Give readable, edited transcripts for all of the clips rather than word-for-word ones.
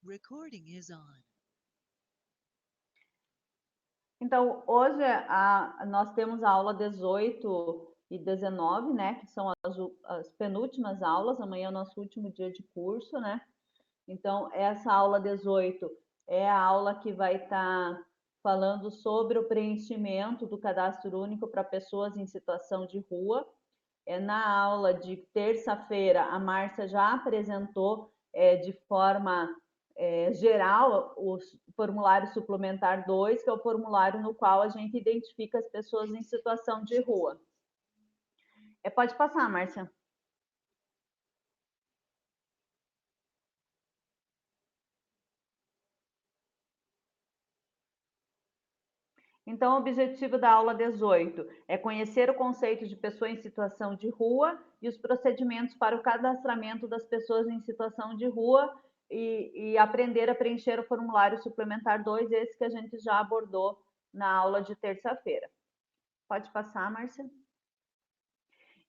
Recording is on. Então, hoje nós temos a aula 18 e 19, né? Que são as penúltimas aulas. Amanhã é o nosso último dia de curso, né? Então, essa aula 18 é a aula que vai estar falando sobre o preenchimento do cadastro único para pessoas em situação de rua. Na aula de terça-feira, a Márcia já apresentou de forma geral o formulário suplementar 2, que é o formulário no qual a gente identifica as pessoas em situação de rua. Pode passar, Márcia. Então, o objetivo da aula 18 é conhecer o conceito de pessoa em situação de rua e os procedimentos para o cadastramento das pessoas em situação de rua e aprender a preencher o formulário suplementar 2, esse que a gente já abordou na aula de terça-feira. Pode passar, Márcia.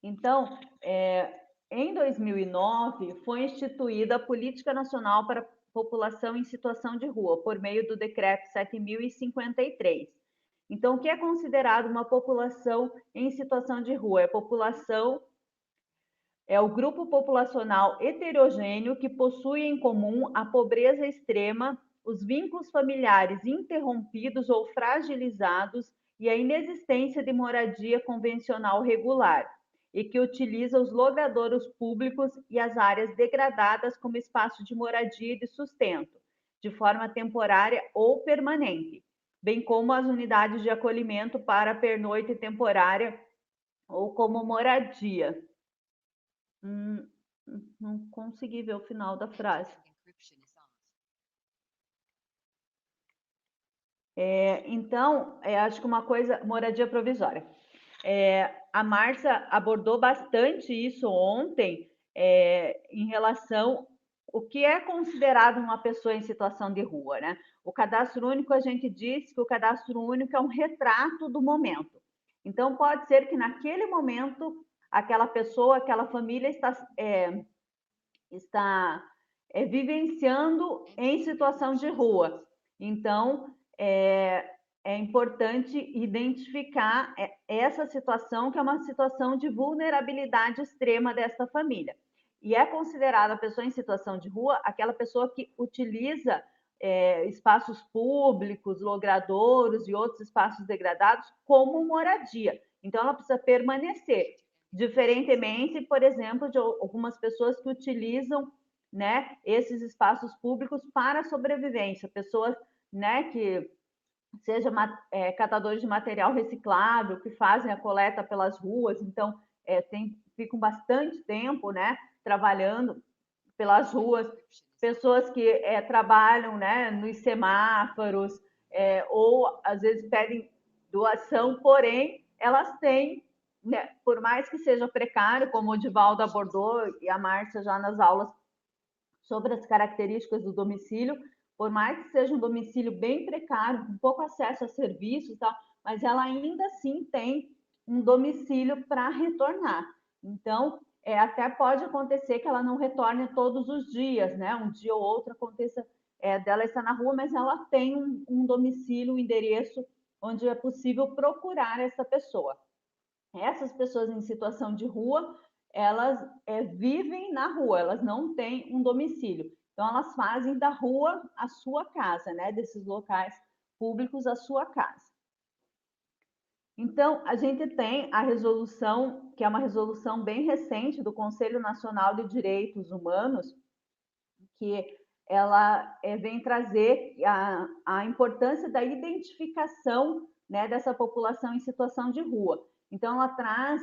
Então, em 2009, foi instituída a Política Nacional para a População em Situação de Rua, por meio do Decreto 7.053. Então, o que é considerado uma população em situação de rua? É o grupo populacional heterogêneo que possui em comum a pobreza extrema, os vínculos familiares interrompidos ou fragilizados e a inexistência de moradia convencional regular, e que utiliza os logradouros públicos e as áreas degradadas como espaço de moradia e de sustento, de forma temporária ou permanente, bem como as unidades de acolhimento para pernoite temporária ou como moradia. Não consegui ver o final da frase. Então, acho que uma coisa, moradia provisória. A Márcia abordou bastante isso ontem, em relação o que é considerado uma pessoa em situação de rua, né? O cadastro único, a gente disse que o cadastro único é um retrato do momento. Então, pode ser que naquele momento, aquela pessoa, aquela família está vivenciando em situação de rua. Então, é importante identificar essa situação, que é uma situação de vulnerabilidade extrema desta família. E é considerada a pessoa em situação de rua aquela pessoa que utiliza espaços públicos, logradouros e outros espaços degradados como moradia. Então, ela precisa permanecer. Diferentemente, por exemplo, de algumas pessoas que utilizam, né, esses espaços públicos para a sobrevivência, pessoas, né, que seja catadores de material reciclável, que fazem a coleta pelas ruas, então ficam bastante tempo, né, trabalhando pelas ruas, pessoas que trabalham, né, nos semáforos, ou às vezes pedem doação, porém elas têm, né, por mais que seja precário, como o Divaldo abordou e a Márcia já nas aulas sobre as características do domicílio, por mais que seja um domicílio bem precário, com pouco acesso a serviços e tal, mas ela ainda assim tem um domicílio para retornar. Então, até pode acontecer que ela não retorne todos os dias, né? Um dia ou outro aconteça dela estar na rua, mas ela tem um domicílio, um endereço onde é possível procurar essa pessoa. Essas pessoas em situação de rua, elas vivem na rua, elas não têm um domicílio. Então, elas fazem da rua a sua casa, né? Desses locais públicos a sua casa. Então, a gente tem a resolução, que é uma resolução bem recente do Conselho Nacional de Direitos Humanos, que ela vem trazer a importância da identificação, né, dessa população em situação de rua. Então, ela traz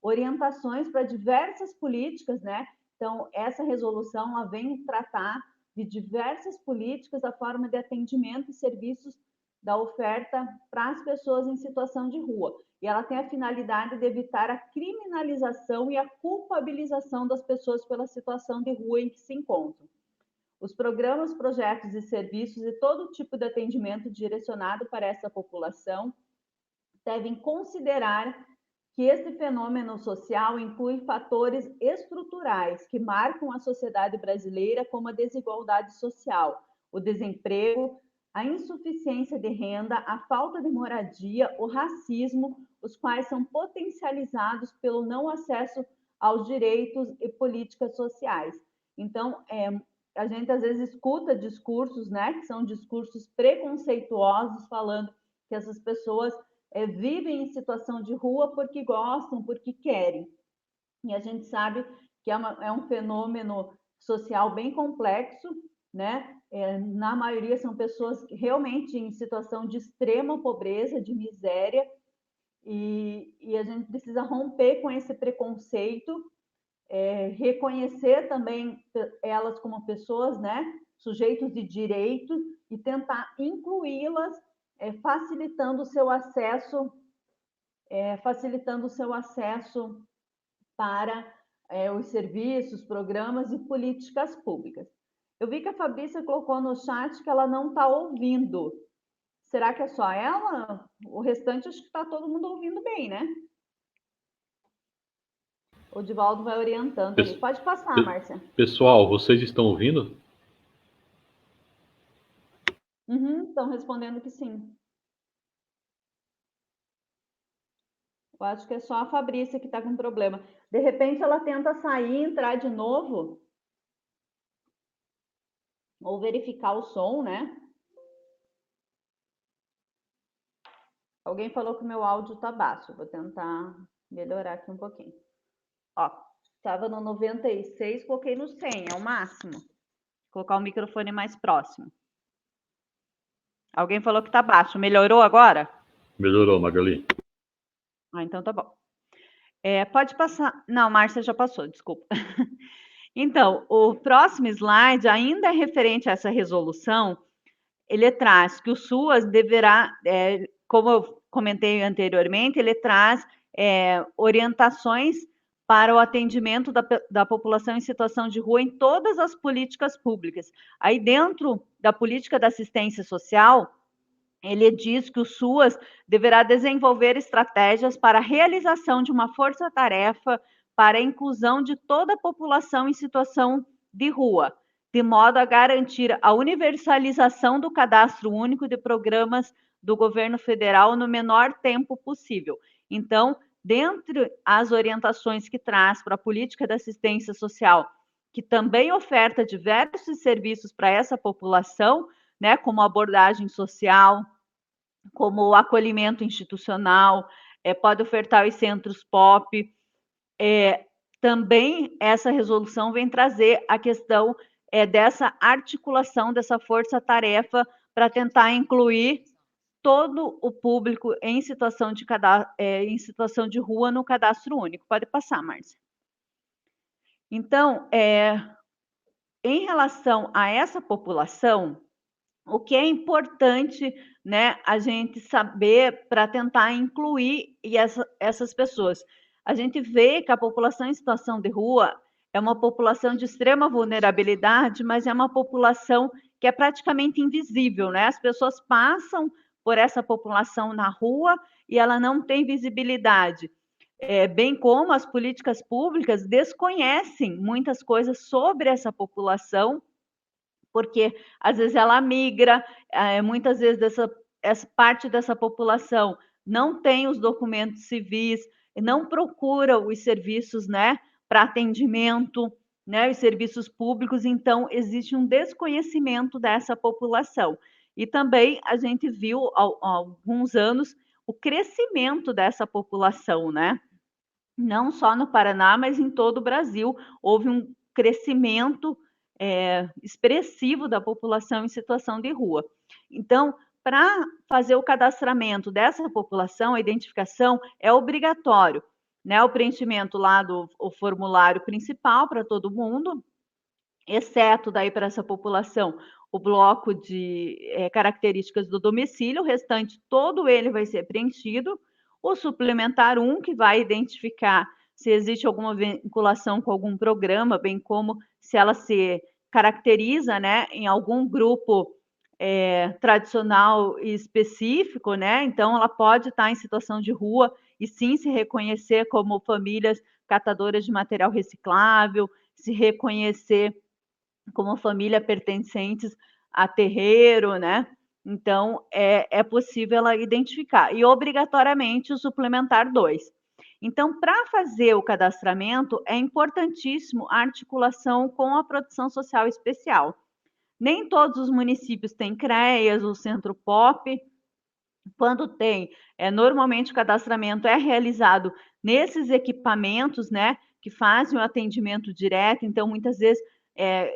orientações para diversas políticas, né? Então, essa resolução ela vem tratar de diversas políticas, a forma de atendimento e serviços da oferta para as pessoas em situação de rua. E ela tem a finalidade de evitar a criminalização e a culpabilização das pessoas pela situação de rua em que se encontram. Os programas, projetos e serviços e todo tipo de atendimento direcionado para essa população devem considerar que esse fenômeno social inclui fatores estruturais que marcam a sociedade brasileira, como a desigualdade social, o desemprego, a insuficiência de renda, a falta de moradia, o racismo, os quais são potencializados pelo não acesso aos direitos e políticas sociais. Então, a gente às vezes escuta discursos, né, que são discursos preconceituosos, falando que essas pessoas vivem em situação de rua porque gostam, porque querem. E a gente sabe que é um fenômeno social bem complexo, né? Na maioria são pessoas realmente em situação de extrema pobreza, de miséria, e a gente precisa romper com esse preconceito, reconhecer também elas como pessoas, né? Sujeitos de direito, e tentar incluí-las, facilitando o seu acesso para os serviços, programas e políticas públicas. Eu vi que a Fabrícia colocou no chat que ela não está ouvindo. Será que é só ela? O restante acho que está todo mundo ouvindo bem, né? O Divaldo vai orientando ali. Pode passar, Márcia. Pessoal, vocês estão ouvindo? Estão respondendo que sim. Eu acho que é só a Fabrícia que está com problema. De repente ela tenta sair e entrar de novo. Ou verificar o som, né? Alguém falou que o meu áudio está baixo. Vou tentar melhorar aqui um pouquinho. Ó, estava no 96, coloquei no 100, é o máximo. Vou colocar o microfone mais próximo. Alguém falou que está baixo. Melhorou agora? Melhorou, Magali. Então tá bom. Pode passar. Não, Márcia já passou, desculpa. Então, o próximo slide ainda é referente a essa resolução. Ele traz que o SUAS deverá, como eu comentei anteriormente, ele traz orientações para o atendimento da população em situação de rua em todas as políticas públicas. Aí, dentro da política da assistência social, ele diz que o SUAS deverá desenvolver estratégias para a realização de uma força-tarefa para a inclusão de toda a população em situação de rua, de modo a garantir a universalização do cadastro único de programas do governo federal no menor tempo possível. Então, dentre as orientações que traz para a política de assistência social, que também oferta diversos serviços para essa população, né, como abordagem social, como o acolhimento institucional, pode ofertar os centros POP. Também essa resolução vem trazer a questão dessa articulação, dessa força-tarefa para tentar incluir todo o público em situação de rua no cadastro único. Pode passar, Márcia. Então, em relação a essa população, o que é importante, né, a gente saber para tentar incluir essas pessoas? A gente vê que a população em situação de rua é uma população de extrema vulnerabilidade, mas é uma população que é praticamente invisível, né? As pessoas passam por essa população na rua e ela não tem visibilidade. Bem como as políticas públicas desconhecem muitas coisas sobre essa população, porque às vezes ela migra, muitas vezes essa parte dessa população não tem os documentos civis, não procura os serviços, né, para atendimento, né, os serviços públicos, então existe um desconhecimento dessa população. E também a gente viu há alguns anos o crescimento dessa população, né? Não só no Paraná, mas em todo o Brasil. Houve um crescimento expressivo da população em situação de rua. Então, para fazer o cadastramento dessa população, a identificação é obrigatório, né? O preenchimento lá do formulário principal para todo mundo, exceto daí para essa população, o bloco de características do domicílio, o restante todo ele vai ser preenchido. O suplementar 1, que vai identificar se existe alguma vinculação com algum programa, bem como se ela se caracteriza, né, em algum grupo tradicional e específico, né? Então, ela pode estar em situação de rua e sim se reconhecer como famílias catadoras de material reciclável, se reconhecer como família pertencentes a terreiro, né? Então, é possível ela identificar. E, obrigatoriamente, o suplementar 2. Então, para fazer o cadastramento, é importantíssimo a articulação com a produção social especial. Nem todos os municípios têm CREAS ou Centro POP. Quando tem, normalmente o cadastramento é realizado nesses equipamentos, né, que fazem o atendimento direto. Então, muitas vezes,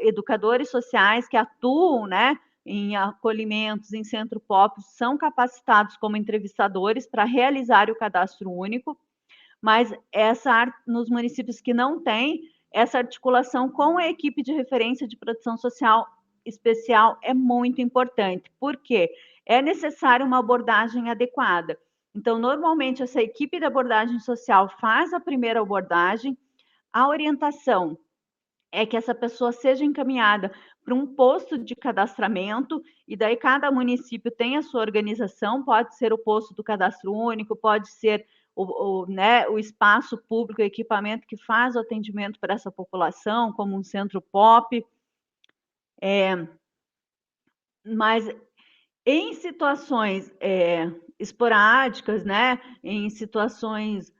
educadores sociais que atuam, né, em acolhimentos, em centro POP, são capacitados como entrevistadores para realizar o cadastro único, mas nos municípios que não têm, essa articulação com a equipe de referência de produção social especial é muito importante. Por quê? É necessária uma abordagem adequada. Então, normalmente, essa equipe de abordagem social faz a primeira abordagem, a orientação é que essa pessoa seja encaminhada para um posto de cadastramento, e daí cada município tem a sua organização, pode ser o posto do cadastro único, pode ser o espaço público, o equipamento que faz o atendimento para essa população, como um centro POP. Mas em situações esporádicas, né, em situações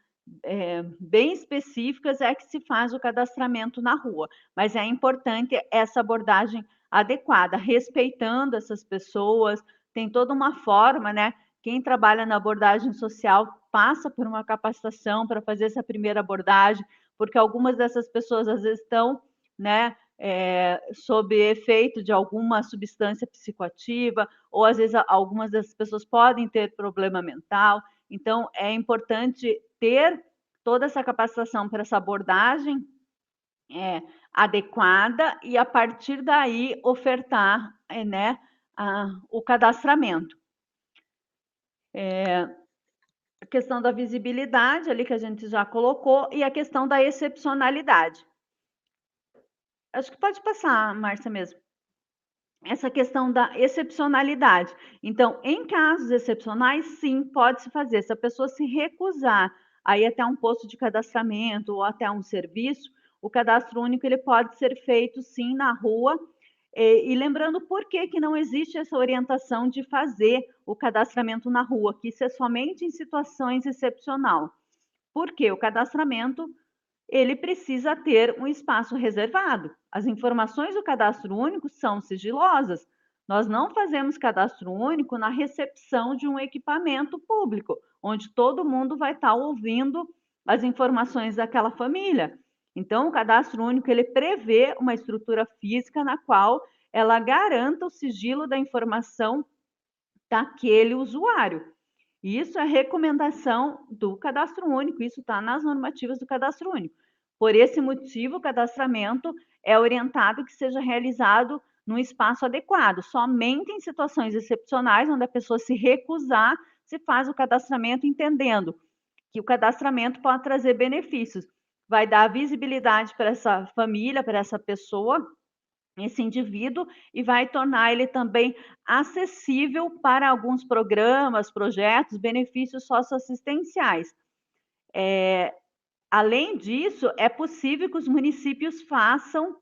bem específicas, é que se faz o cadastramento na rua. Mas é importante essa abordagem adequada, respeitando essas pessoas. Tem toda uma forma, né? Quem trabalha na abordagem social passa por uma capacitação para fazer essa primeira abordagem, porque algumas dessas pessoas às vezes estão, né, sob efeito de alguma substância psicoativa, ou às vezes algumas dessas pessoas podem ter problema mental. Então, é importante ter toda essa capacitação para essa abordagem adequada e, a partir daí, ofertar né, o cadastramento. A questão da visibilidade, ali que a gente já colocou, e a questão da excepcionalidade. Acho que pode passar, Márcia, mesmo. Essa questão da excepcionalidade. Então, em casos excepcionais, sim, pode-se fazer. Se a pessoa se recusar a ir até um posto de cadastramento ou até um serviço, o cadastro único ele pode ser feito, sim, na rua. E lembrando por que não existe essa orientação de fazer o cadastramento na rua, que isso é somente em situações excepcionais. Porque o cadastramento ele precisa ter um espaço reservado. As informações do cadastro único são sigilosas. Nós não fazemos cadastro único na recepção de um equipamento público, onde todo mundo vai estar ouvindo as informações daquela família. Então, o cadastro único ele prevê uma estrutura física na qual ela garanta o sigilo da informação daquele usuário. Isso é recomendação do cadastro único, isso está nas normativas do cadastro único. Por esse motivo, o cadastramento é orientado que seja realizado num espaço adequado. Somente em situações excepcionais, onde a pessoa se recusar, se faz o cadastramento, entendendo que o cadastramento pode trazer benefícios. Vai dar visibilidade para essa família, para essa pessoa, esse indivíduo, e vai tornar ele também acessível para alguns programas, projetos, benefícios socioassistenciais. Além disso, é possível que os municípios façam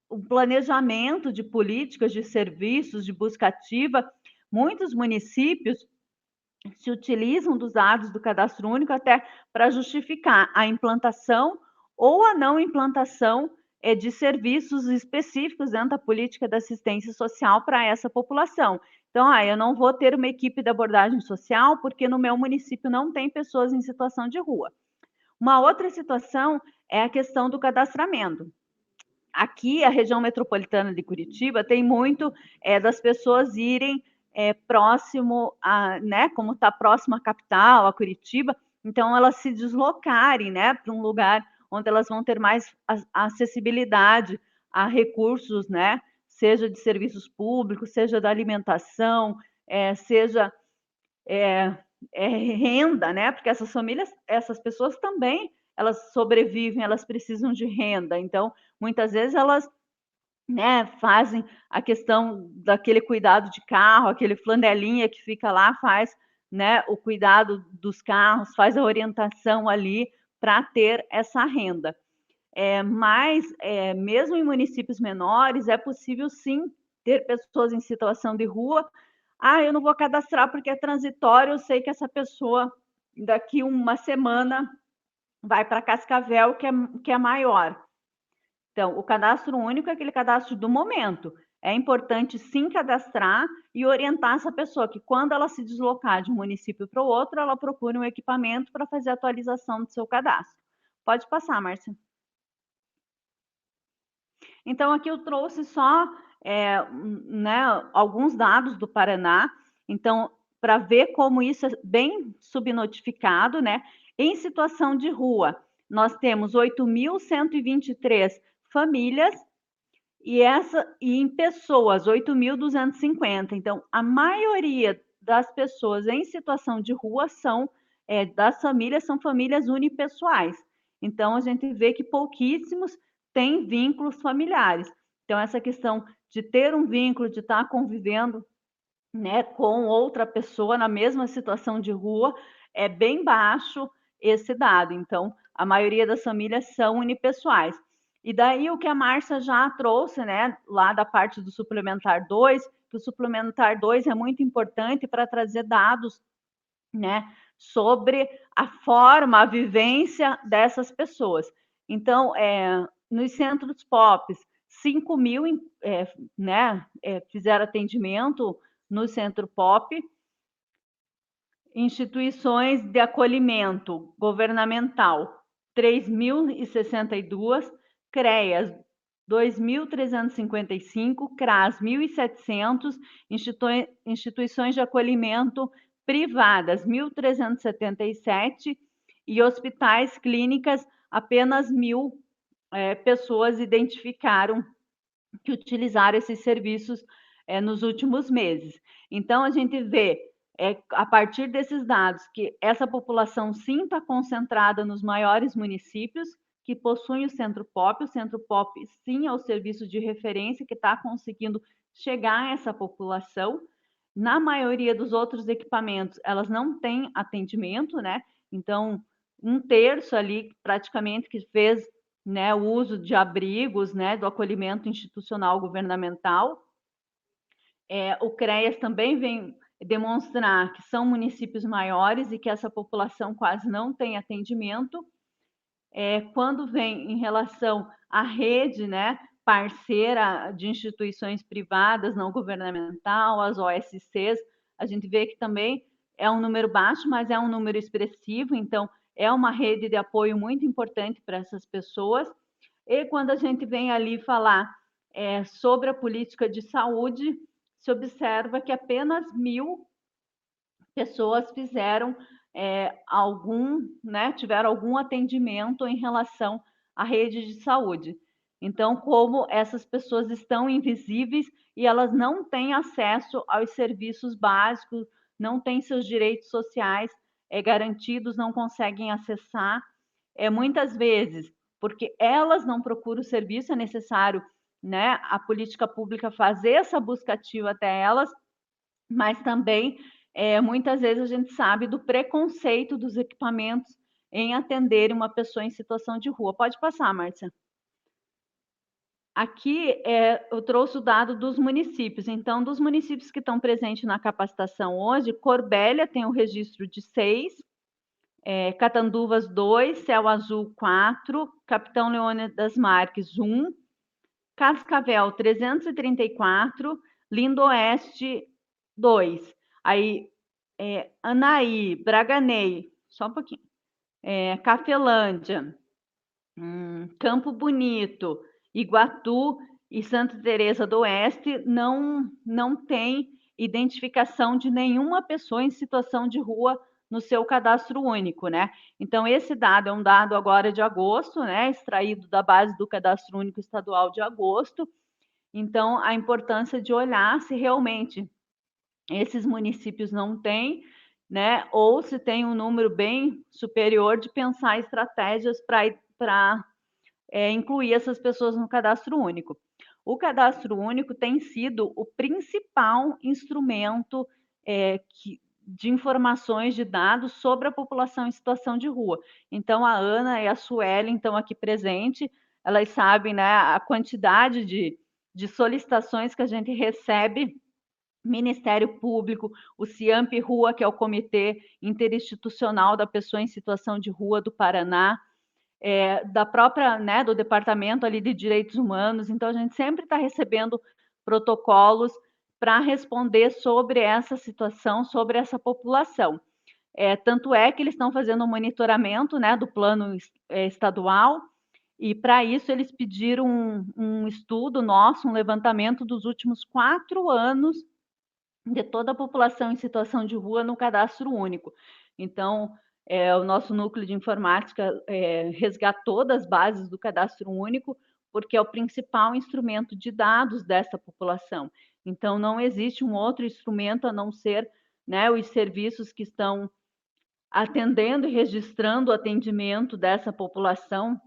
um planejamento de políticas, de serviços, de busca ativa. Muitos municípios se utilizam dos dados do cadastro único até para justificar a implantação ou a não implantação de serviços específicos dentro da política da assistência social para essa população. Então, eu não vou ter uma equipe de abordagem social porque no meu município não tem pessoas em situação de rua. Uma outra situação é a questão do cadastramento. Aqui, a região metropolitana de Curitiba tem muito das pessoas irem próximo a, né, como está próximo à capital, a Curitiba, então elas se deslocarem, né, para um lugar onde elas vão ter mais acessibilidade a recursos, né, seja de serviços públicos, seja da alimentação, seja renda, né, porque essas famílias, essas pessoas também, elas sobrevivem, elas precisam de renda, então, muitas vezes elas né, fazem a questão daquele cuidado de carro, aquele flanelinha que fica lá, faz, né, o cuidado dos carros, faz a orientação ali para ter essa renda. Mas, mesmo em municípios menores, é possível sim ter pessoas em situação de rua. Ah, eu não vou cadastrar porque é transitório, eu sei que essa pessoa daqui uma semana vai para Cascavel, que é maior. Então, o cadastro único é aquele cadastro do momento. É importante sim cadastrar e orientar essa pessoa que quando ela se deslocar de um município para o outro, ela procure um equipamento para fazer a atualização do seu cadastro. Pode passar, Márcia. Então, aqui eu trouxe só né, alguns dados do Paraná, então, para ver como isso é bem subnotificado, né? Em situação de rua, nós temos 8.123 famílias e em pessoas, 8.250. Então, a maioria das pessoas em situação de rua das famílias, são famílias unipessoais. Então, a gente vê que pouquíssimos têm vínculos familiares. Então, essa questão de ter um vínculo, de estar convivendo, né, com outra pessoa na mesma situação de rua, é bem baixo esse dado. Então, a maioria das famílias são unipessoais. E daí o que a Márcia já trouxe, né, lá da parte do suplementar 2, que o suplementar 2 é muito importante para trazer dados, né, sobre a forma, a vivência dessas pessoas. Então, nos centros POPs, 5.000 né, fizeram atendimento no centro POP, instituições de acolhimento governamental, 3.062, CREAS, 2.355, CRAS, 1.700, instituições de acolhimento privadas, 1.377, e hospitais, clínicas, apenas 1.000 pessoas identificaram que utilizaram esses serviços nos últimos meses. Então, a gente vê, a partir desses dados, que essa população sim está concentrada nos maiores municípios, que possuem o Centro POP. O Centro POP, sim, é o serviço de referência que está conseguindo chegar a essa população. Na maioria dos outros equipamentos, elas não têm atendimento, né? Então, 1/3 ali, praticamente, que fez, né, o uso de abrigos, né, do acolhimento institucional governamental. O CREAS também vem demonstrar que são municípios maiores e que essa população quase não tem atendimento. Quando vem em relação à rede, né, parceira de instituições privadas não governamental, as OSCs, a gente vê que também é um número baixo, mas é um número expressivo, então é uma rede de apoio muito importante para essas pessoas. E quando a gente vem ali falar sobre a política de saúde, se observa que apenas 1.000 pessoas fizeram né, tiveram algum atendimento em relação à rede de saúde. Então, como essas pessoas estão invisíveis e elas não têm acesso aos serviços básicos, não têm seus direitos sociais garantidos, não conseguem acessar, muitas vezes, porque elas não procuram o serviço, é necessário, né, a política pública fazer essa busca ativa até elas, mas também muitas vezes a gente sabe do preconceito dos equipamentos em atender uma pessoa em situação de rua. Pode passar, Márcia. Aqui eu trouxe o dado dos municípios. Então, dos municípios que estão presentes na capacitação hoje, Corbélia tem o registro de 6, Catanduvas 2, Céu Azul 4, Capitão Leônidas Marques 1, Cascavel 334, Lindoeste 2. Aí, Anaí, Braganey, só um pouquinho, Cafelândia, Campo Bonito, Iguatu e Santa Teresa do Oeste não tem identificação de nenhuma pessoa em situação de rua no seu cadastro único, né? Então, esse dado é um dado agora de agosto, né? Extraído da base do Cadastro Único Estadual de agosto. Então, a importância de olhar se realmente esses municípios não têm, né? Ou se tem um número bem superior, de pensar estratégias para incluir essas pessoas no cadastro único. o cadastro único tem sido o principal instrumento de informações, de dados sobre a população em situação de rua. Então, a Ana e a Sueli estão aqui presentes, elas sabem, né, a quantidade de solicitações que a gente recebe, Ministério Público, o CIAMP Rua, que é o Comitê Interinstitucional da Pessoa em Situação de Rua do Paraná, da própria, né, do Departamento ali de Direitos Humanos. Então, a gente sempre está recebendo protocolos para responder sobre essa situação, sobre essa população. Tanto é que eles estão fazendo um monitoramento, né, do plano estadual, e para isso eles pediram um estudo nosso, um levantamento dos últimos 4 anos de toda a população em situação de rua no cadastro único. Então, o nosso núcleo de informática resgatou das bases do cadastro único, porque é o principal instrumento de dados dessa população. Então, não existe um outro instrumento a não ser, né, os serviços que estão atendendo e registrando o atendimento dessa população,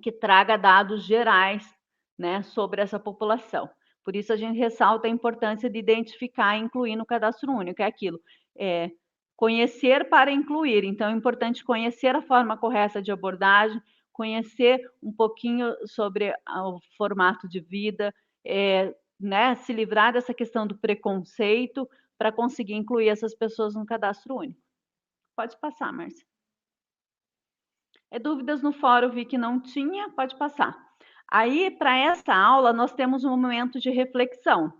que traga dados gerais, né, sobre essa população. Por isso a gente ressalta a importância de identificar e incluir no cadastro único, é aquilo, conhecer para incluir. Então é importante conhecer a forma correta de abordagem, conhecer um pouquinho sobre o formato de vida, né, se livrar dessa questão do preconceito para conseguir incluir essas pessoas no cadastro único. Pode passar, Márcia. Dúvidas no fórum, vi que não tinha, pode passar. Aí, para essa aula, nós temos um momento de reflexão.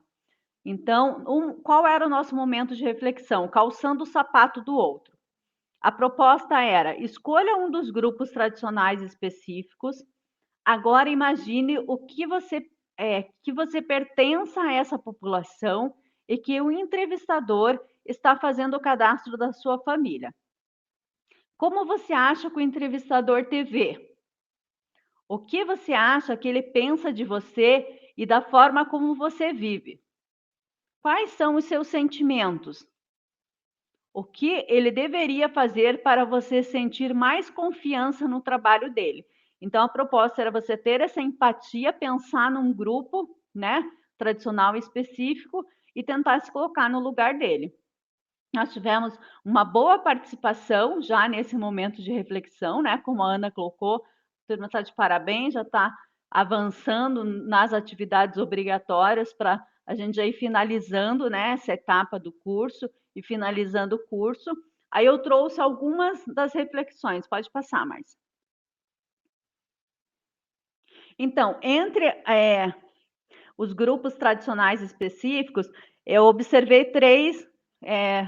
Então, qual era o nosso momento de reflexão? Calçando o sapato do outro. A proposta era, escolha um dos grupos tradicionais específicos. Agora, imagine o que você pertença a essa população e que o entrevistador está fazendo o cadastro da sua família. Como você acha que o entrevistador te vê? O que você acha que ele pensa de você e da forma como você vive? Quais são os seus sentimentos? O que ele deveria fazer para você sentir mais confiança no trabalho dele? Então, a proposta era você ter essa empatia, pensar num grupo, né, tradicional específico e tentar se colocar no lugar dele. Nós tivemos uma boa participação já nesse momento de reflexão, né? Como a Ana colocou, a turma está de parabéns, já está avançando nas atividades obrigatórias para a gente já ir finalizando, né, essa etapa do curso e finalizando o curso. Aí eu trouxe algumas das reflexões. Pode passar, Márcia. Então, entre os grupos tradicionais específicos, eu observei 3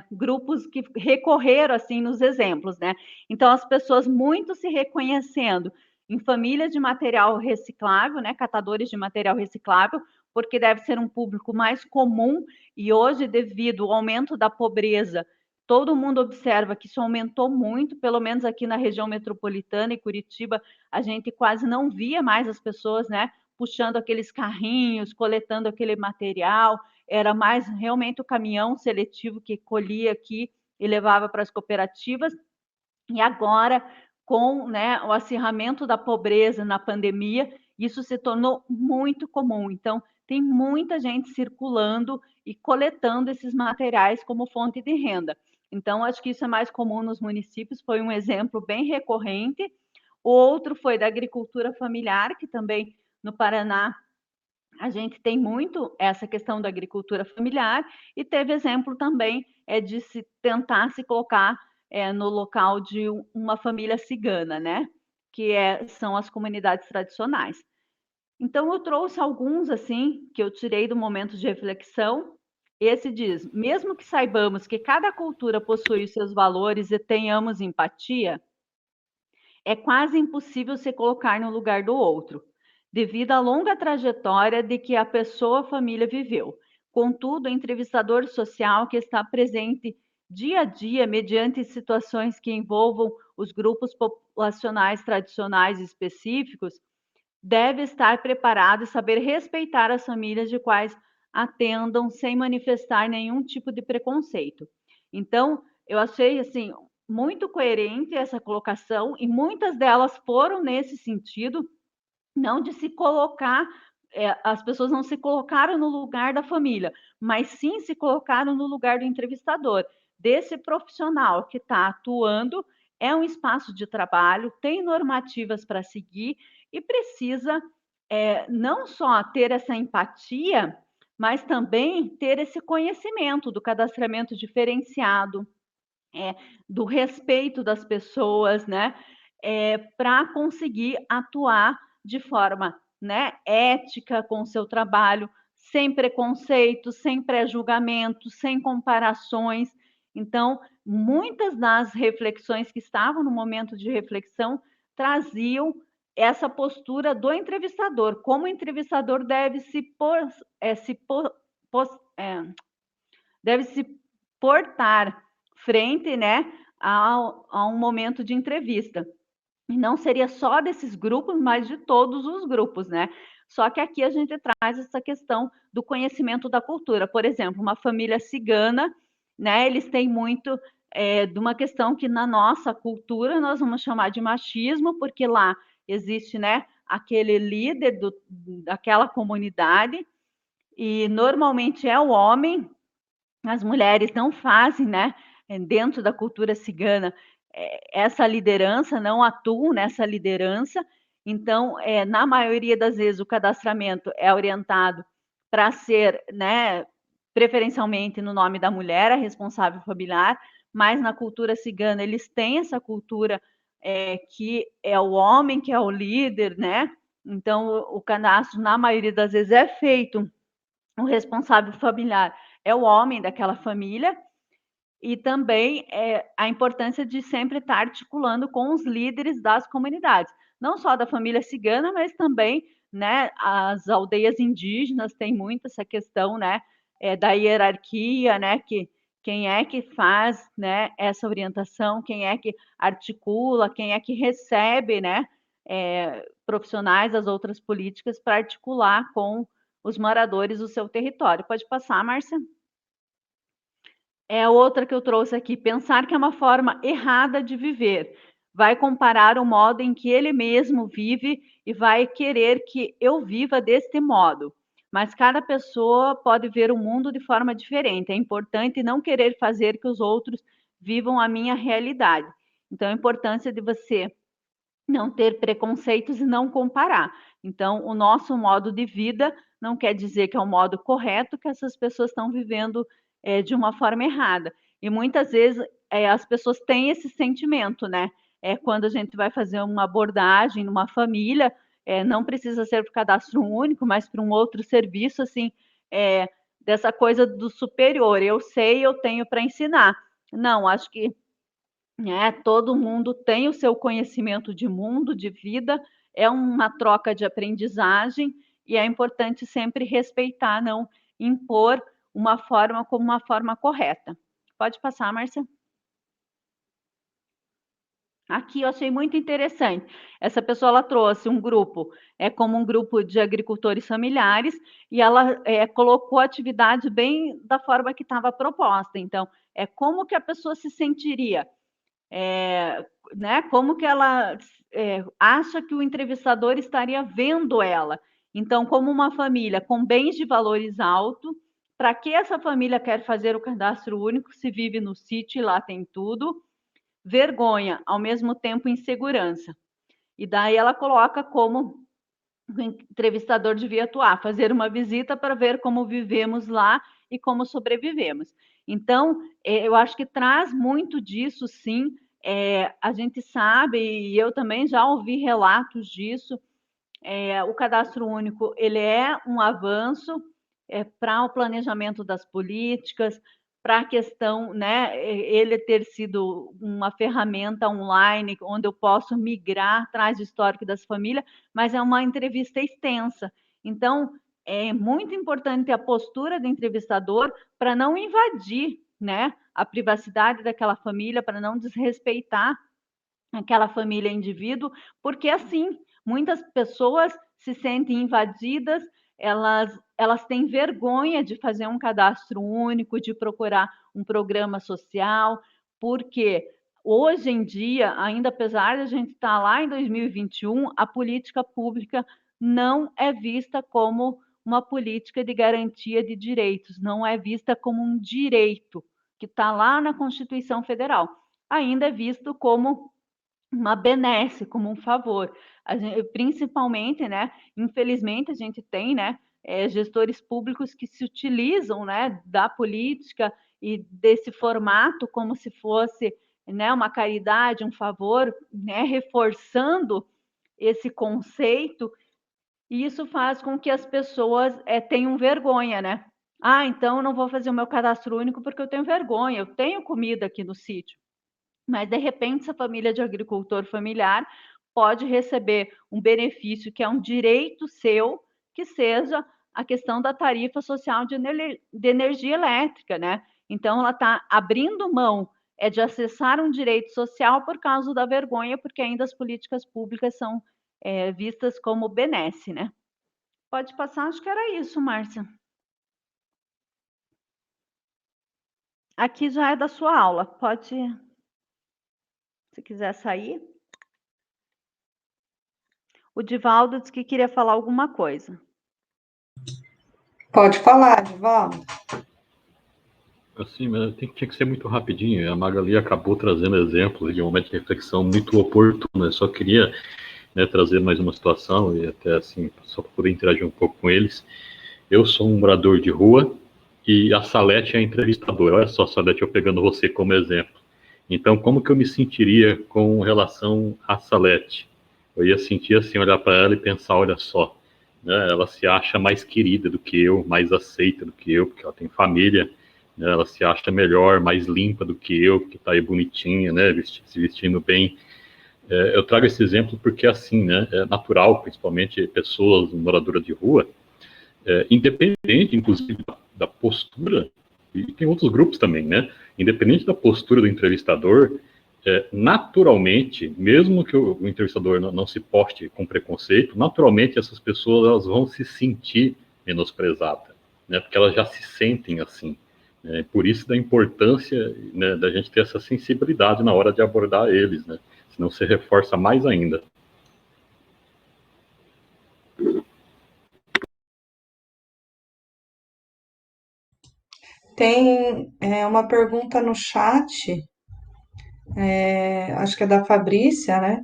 grupos que recorreram assim nos exemplos, né? Então, as pessoas muito se reconhecendo em famílias de material reciclável, né? Catadores de material reciclável, porque deve ser um público mais comum e hoje, devido ao aumento da pobreza, todo mundo observa que isso aumentou muito, pelo menos aqui na região metropolitana e Curitiba, a gente quase não via mais as pessoas, né, puxando aqueles carrinhos, coletando aquele material, era mais realmente o caminhão seletivo que colhia aqui e levava para as cooperativas. E agora, com, né, o acirramento da pobreza na pandemia, isso se tornou muito comum. Então, tem muita gente circulando e coletando esses materiais como fonte de renda. Então, acho que isso é mais comum nos municípios, foi um exemplo bem recorrente. O outro foi da agricultura familiar, que também no Paraná a gente tem muito essa questão da agricultura familiar e teve exemplo também de se tentar se colocar no local de uma família cigana, né? Que são as comunidades tradicionais. Então eu trouxe alguns assim que eu tirei do momento de reflexão. Esse diz: mesmo que saibamos que cada cultura possui os seus valores e tenhamos empatia, é quase impossível se colocar no lugar do outro, devido à longa trajetória de que a pessoa ou família viveu. Contudo, o entrevistador social que está presente dia a dia, mediante situações que envolvam os grupos populacionais tradicionais específicos, deve estar preparado e saber respeitar as famílias de quais atendam sem manifestar nenhum tipo de preconceito. Então, eu achei assim muito coerente essa colocação e muitas delas foram nesse sentido, não de se colocar as pessoas não se colocaram no lugar da família, mas sim se colocaram no lugar do entrevistador, desse profissional que está atuando. É um espaço de trabalho, tem normativas para seguir e precisa não só ter essa empatia, mas também ter esse conhecimento do cadastramento diferenciado, do respeito das pessoas, né? Para conseguir atuar de forma, né, ética com o seu trabalho, sem preconceito, sem pré-julgamento, sem comparações. Então, muitas das reflexões que estavam no momento de reflexão traziam essa postura do entrevistador, como o entrevistador deve deve se portar frente, né, a um momento de entrevista. E não seria só desses grupos, mas de todos os grupos, né? Só que aqui a gente traz essa questão do conhecimento da cultura. Por exemplo, uma família cigana, né? Eles têm muito de uma questão que na nossa cultura nós vamos chamar de machismo, porque lá existe, né, aquele líder daquela comunidade e normalmente é o homem. As mulheres não fazem, né, dentro da cultura cigana, essa liderança, não atuam nessa liderança. Então, na maioria das vezes, o cadastramento é orientado para ser, né, preferencialmente no nome da mulher, a responsável familiar, mas na cultura cigana eles têm essa cultura que é o homem que é o líder, né? Então, o cadastro, na maioria das vezes, é feito, o responsável familiar é o homem daquela família, e também a importância de sempre estar articulando com os líderes das comunidades, não só da família cigana, mas também, né, as aldeias indígenas têm muito essa questão, né, da hierarquia, né, que quem é que faz, né, essa orientação, quem é que articula, quem é que recebe, né, profissionais das outras políticas para articular com os moradores do seu território. Pode passar, Márcia? É outra que eu trouxe aqui, pensar que é uma forma errada de viver. Vai comparar o modo em que ele mesmo vive e vai querer que eu viva deste modo. Mas cada pessoa pode ver o mundo de forma diferente. É importante não querer fazer que os outros vivam a minha realidade. Então, a importância de você não ter preconceitos e não comparar. Então, o nosso modo de vida não quer dizer que é o modo correto, que essas pessoas estão vivendo de uma forma errada. E muitas vezes as pessoas têm esse sentimento, né? Quando a gente vai fazer uma abordagem numa família, não precisa ser para o cadastro único, mas para um outro serviço, assim, dessa coisa do superior. Eu sei, eu tenho para ensinar. Não, acho que todo mundo tem o seu conhecimento de mundo, de vida, é uma troca de aprendizagem e é importante sempre respeitar, não impor uma forma como uma forma correta. Pode passar, Márcia. Aqui eu achei muito interessante. Essa pessoa ela trouxe um grupo, como um grupo de agricultores familiares, e ela colocou a atividade bem da forma que estava proposta. Então, como que a pessoa se sentiria? Né, como que ela acha que o entrevistador estaria vendo ela. Então, como uma família com bens de valores altos, para que essa família quer fazer o cadastro único se vive no sítio e lá tem tudo? Vergonha, ao mesmo tempo insegurança. E daí ela coloca como o entrevistador devia atuar, fazer uma visita para ver como vivemos lá e como sobrevivemos. Então, eu acho que traz muito disso, sim. A gente sabe, e eu também já ouvi relatos disso, o cadastro único ele é um avanço para o planejamento das políticas, para a questão, né, ele ter sido uma ferramenta online onde eu posso migrar, traz o histórico das famílias, mas é uma entrevista extensa. Então, é muito importante a postura do entrevistador para não invadir, né, a privacidade daquela família, para não desrespeitar aquela família indivíduo, porque assim, muitas pessoas se sentem invadidas, elas têm vergonha de fazer um cadastro único, de procurar um programa social, porque hoje em dia, ainda apesar de a gente estar lá em 2021, a política pública não é vista como uma política de garantia de direitos, não é vista como um direito que está lá na Constituição Federal. Ainda é visto como uma benesse, como um favor. Principalmente, né, infelizmente, a gente tem, né, gestores públicos que se utilizam, né, da política e desse formato como se fosse, né, uma caridade, um favor, né, reforçando esse conceito, e isso faz com que as pessoas tenham vergonha, né? Ah, então não vou fazer o meu cadastro único porque eu tenho vergonha, eu tenho comida aqui no sítio. Mas, de repente, essa família de agricultor familiar pode receber um benefício que é um direito seu, que seja a questão da tarifa social de energia elétrica, né? Então, ela está abrindo mão de acessar um direito social por causa da vergonha, porque ainda as políticas públicas são vistas como benesse, né? Pode passar, acho que era isso, Márcia. Aqui já é da sua aula, pode, se quiser sair. O Divaldo disse que queria falar alguma coisa. Pode falar, Divaldo. Assim, mas tinha que ser muito rapidinho. A Magali acabou trazendo exemplos de um momento de reflexão muito oportuno. Eu só queria, né, trazer mais uma situação e até assim, só para poder interagir um pouco com eles. Eu sou um morador de rua e a Salete é a entrevistadora. Olha só, Salete, eu pegando você como exemplo. Então, como que eu me sentiria com relação à Salete? Eu ia sentir assim, olhar para ela e pensar, olha só, né, ela se acha mais querida do que eu, mais aceita do que eu, porque ela tem família, né, ela se acha melhor, mais limpa do que eu, que está aí bonitinha, né, se vestindo bem. Eu trago esse exemplo porque, assim, né, é natural, principalmente pessoas moradoras de rua, independente, inclusive, da postura, e tem outros grupos também, né? Independente da postura do entrevistador, naturalmente, mesmo que o entrevistador não se poste com preconceito, naturalmente essas pessoas elas vão se sentir menosprezadas, né? Porque elas já se sentem assim. Né? Por isso da importância, né, da gente ter essa sensibilidade na hora de abordar eles, né? Senão se reforça mais ainda. Tem uma pergunta no chat, acho que é da Fabrícia, né?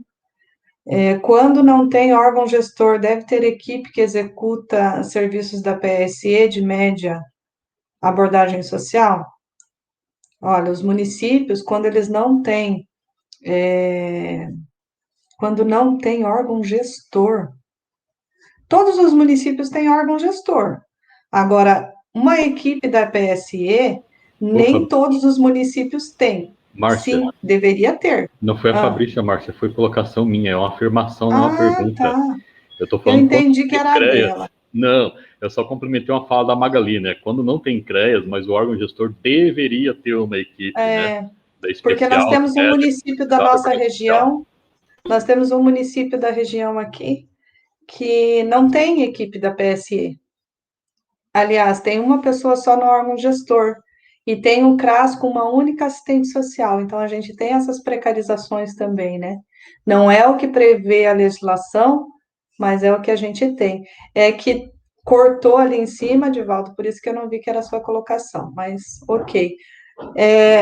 Quando não tem órgão gestor, deve ter equipe que executa serviços da PSE de média abordagem social? Olha, os municípios, quando não tem órgão gestor, todos os municípios têm órgão gestor. Agora, uma equipe da PSE, nem todos os municípios têm. Márcia, Sim, deveria ter. não foi a Fabrícia, Márcia, foi colocação minha, é uma afirmação, não é uma pergunta. Tá. Eu estou Eu falando quando entendi que tem era a CREAS. dela. Não, eu só complementei uma fala da Magali, né? Quando não tem CREAS, mas o órgão gestor deveria ter uma equipe, né? Da Porque nós especial, do temos um médico, município da da nossa abordagem social. região, nós temos um município da região aqui que não tem equipe da PSE. Aliás, tem uma pessoa só no órgão gestor e tem um CRAS com uma única assistente social. Então, a gente tem essas precarizações também, né? Não é o que prevê a legislação, mas é o que a gente tem. É que cortou ali em cima, Divaldo, por isso que eu não vi que era a sua colocação, mas ok.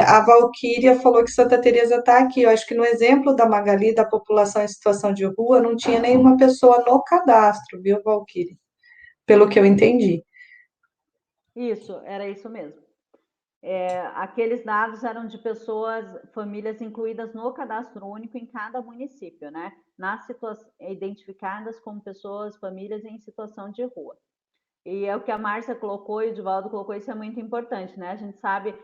A Valquíria falou que Santa Teresa está aqui. Eu acho que no exemplo da Magali, da população em situação de rua, não tinha nenhuma pessoa no cadastro, viu, Valquíria? Pelo que eu entendi. Isso, era isso mesmo. Aqueles dados eram de pessoas, famílias incluídas no cadastro único em cada município, né? Identificadas como pessoas, famílias em situação de rua. E é o que a Márcia colocou e o Divaldo colocou, isso é muito importante, né? A gente sabe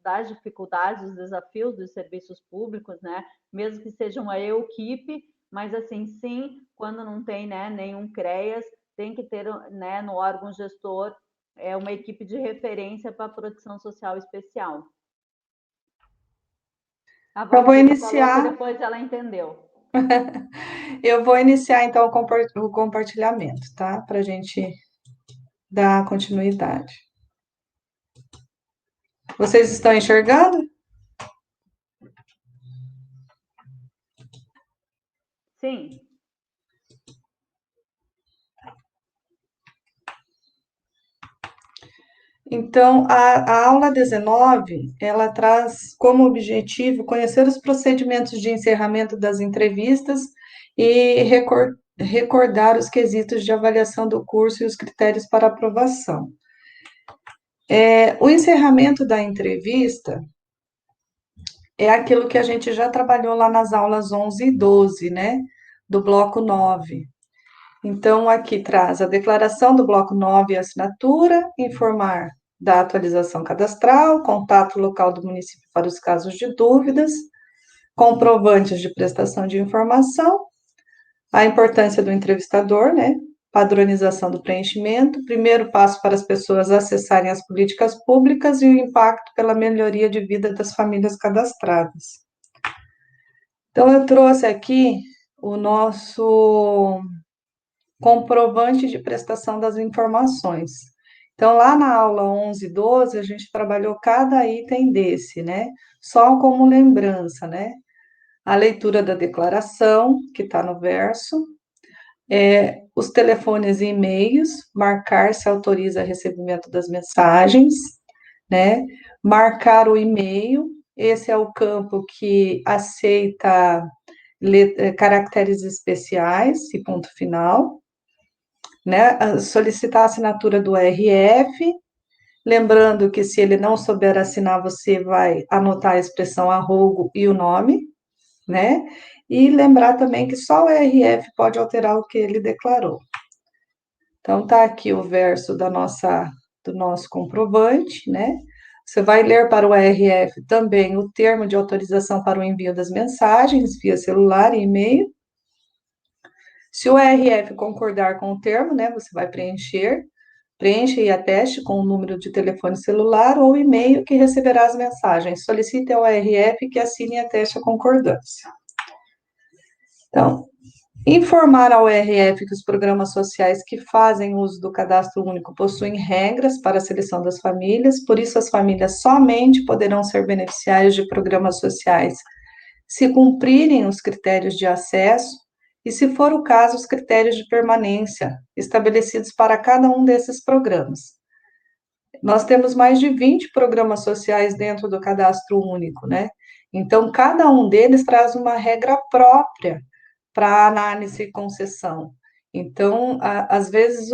das dificuldades, dos desafios dos serviços públicos, né? Mesmo que seja uma equipe, mas assim, sim, quando não tem, né, nenhum CREAS, tem que ter, né, no órgão gestor uma equipe de referência para a proteção social especial. A Eu vou Valquíria falou que iniciar. depois ela entendeu. Eu vou iniciar então o compartilhamento, tá? Para a gente dar continuidade. Vocês estão enxergando? Sim. Então, a aula 19, ela traz como objetivo conhecer os procedimentos de encerramento das entrevistas e recordar os quesitos de avaliação do curso e os critérios para aprovação. O encerramento da entrevista é aquilo que a gente já trabalhou lá nas aulas 11 e 12, né? Do bloco 9. Então, aqui traz a declaração do bloco 9 e assinatura, informar da atualização cadastral, contato local do município para os casos de dúvidas, comprovantes de prestação de informação, a importância do entrevistador, né? Padronização do preenchimento, primeiro passo para as pessoas acessarem as políticas públicas e o impacto pela melhoria de vida das famílias cadastradas. Então, eu trouxe aqui o nosso comprovante de prestação das informações. Então, lá na aula 11 e 12, a gente trabalhou cada item desse, né? Só como lembrança, né? A leitura da declaração, que está no verso, os telefones e e-mails, marcar se autoriza recebimento das mensagens, né? Marcar o e-mail, esse é o campo que aceita caracteres especiais e ponto final, né? Solicitar a assinatura do RF, lembrando que se ele não souber assinar, você vai anotar a expressão arrogo e o nome, né? E lembrar também que só o RF pode alterar o que ele declarou. Então, tá aqui o verso do nosso comprovante, né? Você vai ler para o RF também o termo de autorização para o envio das mensagens via celular e e-mail. Se o RF concordar com o termo, né, você vai preencha e ateste com o número de telefone celular ou e-mail que receberá as mensagens. Solicite ao RF que assine e ateste a concordância. Então, informar ao RF que os programas sociais que fazem uso do cadastro único possuem regras para a seleção das famílias, por isso as famílias somente poderão ser beneficiários de programas sociais se cumprirem os critérios de acesso e, se for o caso, os critérios de permanência estabelecidos para cada um desses programas. Nós temos mais de 20 programas sociais dentro do cadastro único, né? Então, cada um deles traz uma regra própria para análise e concessão. Então, às vezes,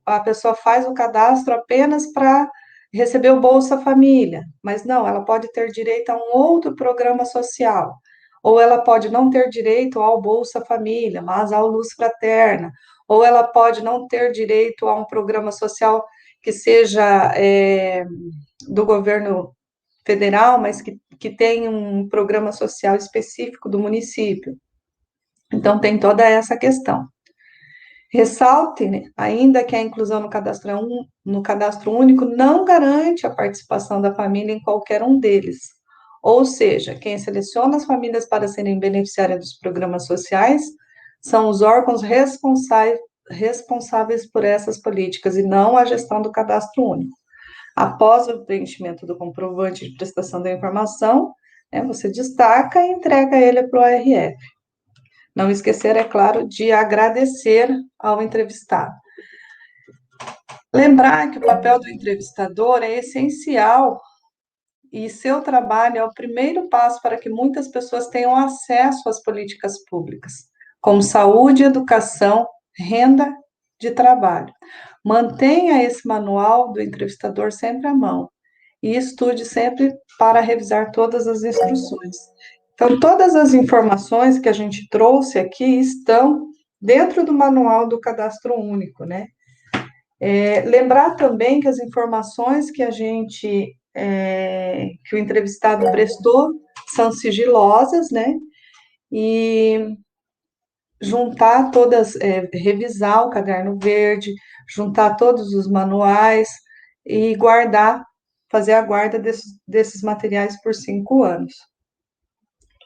a pessoa faz o cadastro apenas para receber o Bolsa Família, mas não, ela pode ter direito a um outro programa social, ou ela pode não ter direito ao Bolsa Família, mas ao Luz Fraterna, ou ela pode não ter direito a um programa social que seja do governo federal, mas que tem um programa social específico do município. Então, tem toda essa questão. Ressalte, né, ainda que a inclusão no cadastro único não garante a participação da família em qualquer um deles. Ou seja, quem seleciona as famílias para serem beneficiárias dos programas sociais são os órgãos responsáveis por essas políticas e não a gestão do cadastro único. Após o preenchimento do comprovante de prestação da informação, né, você destaca e entrega ele para o ORF. Não esquecer, é claro, de agradecer ao entrevistado. Lembrar que o papel do entrevistador é essencial e seu trabalho é o primeiro passo para que muitas pessoas tenham acesso às políticas públicas, como saúde, educação, renda de trabalho. Mantenha esse manual do entrevistador sempre à mão e estude sempre para revisar todas as instruções. Então, todas as informações que a gente trouxe aqui estão dentro do manual do cadastro único, né? Lembrar também que as informações que que o entrevistado prestou são sigilosas, né? E juntar todas, revisar o caderno verde, juntar todos os manuais e fazer a guarda desses materiais por 5 anos.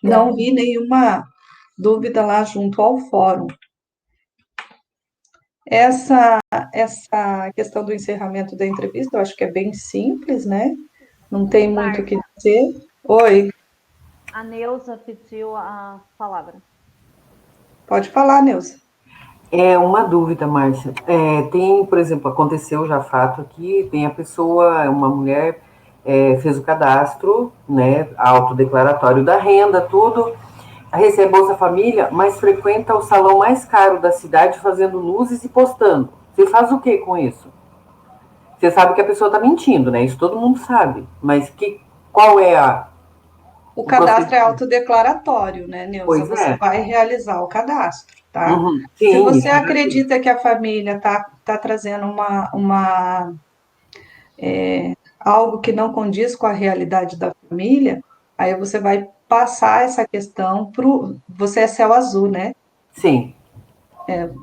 Não vi nenhuma dúvida lá junto ao fórum. Essa questão do encerramento da entrevista, eu acho que é bem simples, né? Não tem muito o que dizer. Oi. A Neuza pediu a palavra. Pode falar, Neuza. É uma dúvida, Márcia. Tem, por exemplo, aconteceu já fato aqui, tem a pessoa, uma mulher, fez o cadastro, né, autodeclaratório da renda, tudo, recebe Bolsa Família, mas frequenta o salão mais caro da cidade fazendo luzes e postando. Você faz o que com isso? Você sabe que a pessoa está mentindo, né? Isso todo mundo sabe. Mas qual é O o cadastro é procedimento? autodeclaratório, né, Neuza? Pois Você é. vai realizar o cadastro, tá? Uhum. Se Sim, você isso eu já fiz. acredita que a família tá trazendo algo que não condiz com a realidade da família, aí você vai passar essa questão para você é céu azul, né? Sim.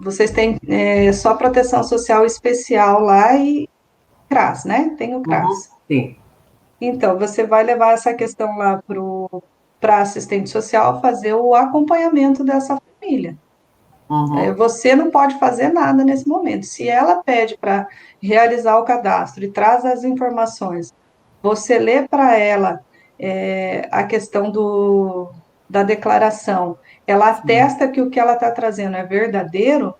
Vocês têm só proteção social especial lá e CRAS, né? Tem o Uhum. CRAS. Sim. Então, você vai levar essa questão lá para assistente social fazer o acompanhamento dessa família. Uhum. Você não pode fazer nada nesse momento. Se ela pede para realizar o cadastro e traz as informações, você lê para ela a questão da declaração, ela Sim. atesta que o que ela está trazendo é verdadeiro,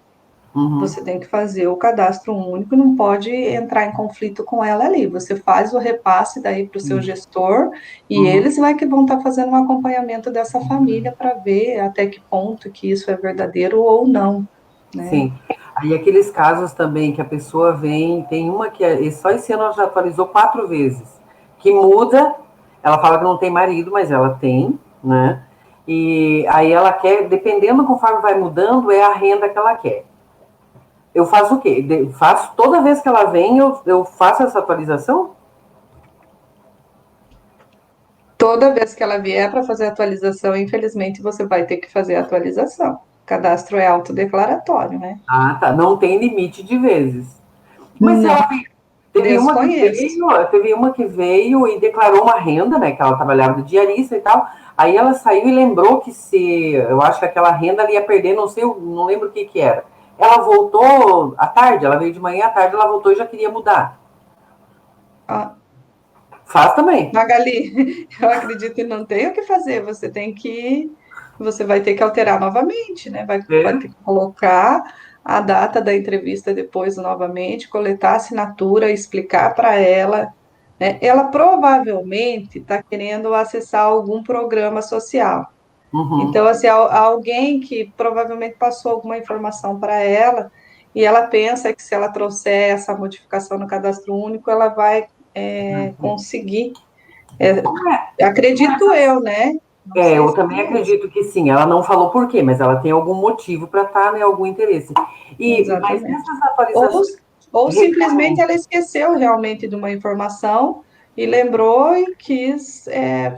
Uhum. você tem que fazer o cadastro único, não pode entrar em conflito com ela ali. Você faz o repasse daí para o seu Sim. gestor e Uhum. eles que vão estar fazendo um acompanhamento dessa família para ver até que ponto que isso é verdadeiro ou não, né? Sim. Aí aqueles casos também que a pessoa vem, tem uma que só esse ano ela já atualizou 4 vezes, que muda, ela fala que não tem marido, mas ela tem, né? E aí ela quer, dependendo conforme vai mudando, é a renda que ela quer. Eu faço o quê? Faço toda vez que ela vem, eu faço essa atualização? Toda vez que ela vier para fazer a atualização, infelizmente você vai ter que fazer a atualização. O cadastro é autodeclaratório, né? Ah, tá. Não tem limite de vezes. Mas se Não ela desconheço. teve uma que veio e declarou uma renda, né? Que ela trabalhava de diarista e tal. Aí ela saiu e lembrou que se, eu acho que aquela renda ela ia perder, não sei, não lembro o que que era. Ela voltou à tarde, ela veio de manhã à tarde, ela voltou e já queria mudar. Ah, Faz também. Magali, eu acredito que não tem o que fazer, você vai ter que alterar novamente, né? Vai É. ter que colocar a data da entrevista depois novamente, coletar a assinatura, explicar para ela, né? Ela provavelmente está querendo acessar algum programa social. Uhum. Então, assim, alguém que provavelmente passou alguma informação para ela e ela pensa que se ela trouxer essa modificação no cadastro único, ela vai conseguir. Acredito eu, né? Não sei Eu se também é isso. acredito que sim. Ela não falou por quê, mas ela tem algum motivo para estar, né, algum interesse. Mas Exatamente. essas Ou, atualizações ou simplesmente ela recorrentes. esqueceu realmente de uma informação e lembrou e quis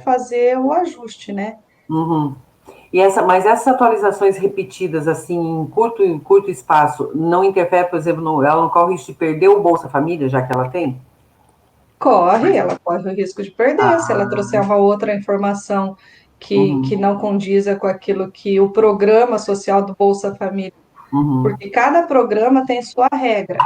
fazer o ajuste, né? Uhum. Mas essas atualizações repetidas, assim, em curto espaço, não interfere, por exemplo, ela não corre o risco de perder o Bolsa Família, já que ela tem? Ela corre o risco de perder se ela Ah, trouxer uma outra informação que uhum, não condiza com aquilo que o programa social do Bolsa Família, uhum, porque cada programa tem sua regra.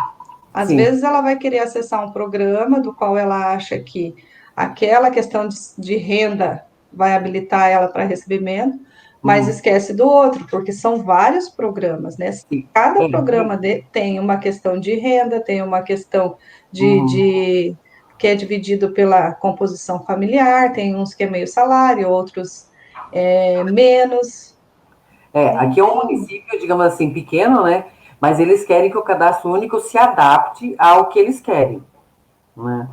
Às sim. vezes ela vai querer acessar um programa do qual ela acha que aquela questão de renda vai habilitar ela para recebimento, mas Uhum, esquece do outro, porque são vários programas, né? sim. Cada É, programa tem uma questão de renda, tem uma questão uhum. que é dividido pela composição familiar, tem uns que é meio salário, outros menos. Aqui é um município, digamos assim, pequeno, né? Mas eles querem que o cadastro único se adapte ao que eles querem, né?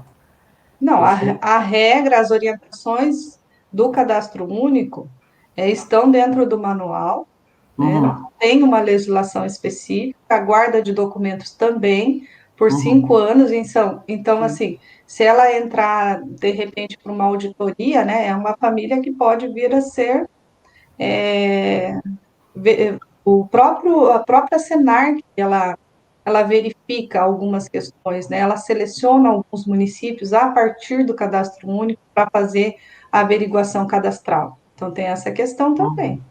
Não, Isso. a regra, as orientações do cadastro único estão dentro do manual, né? Não Uhum, tem uma legislação específica, a guarda de documentos também, por uhum, 5 anos. Então, sim, assim, se ela entrar de repente para uma auditoria, né, é uma família que pode vir a ser a própria Senar, que ela verifica algumas questões, né? Ela seleciona alguns municípios a partir do cadastro único para fazer a averiguação cadastral. Então, tem essa questão uhum. também.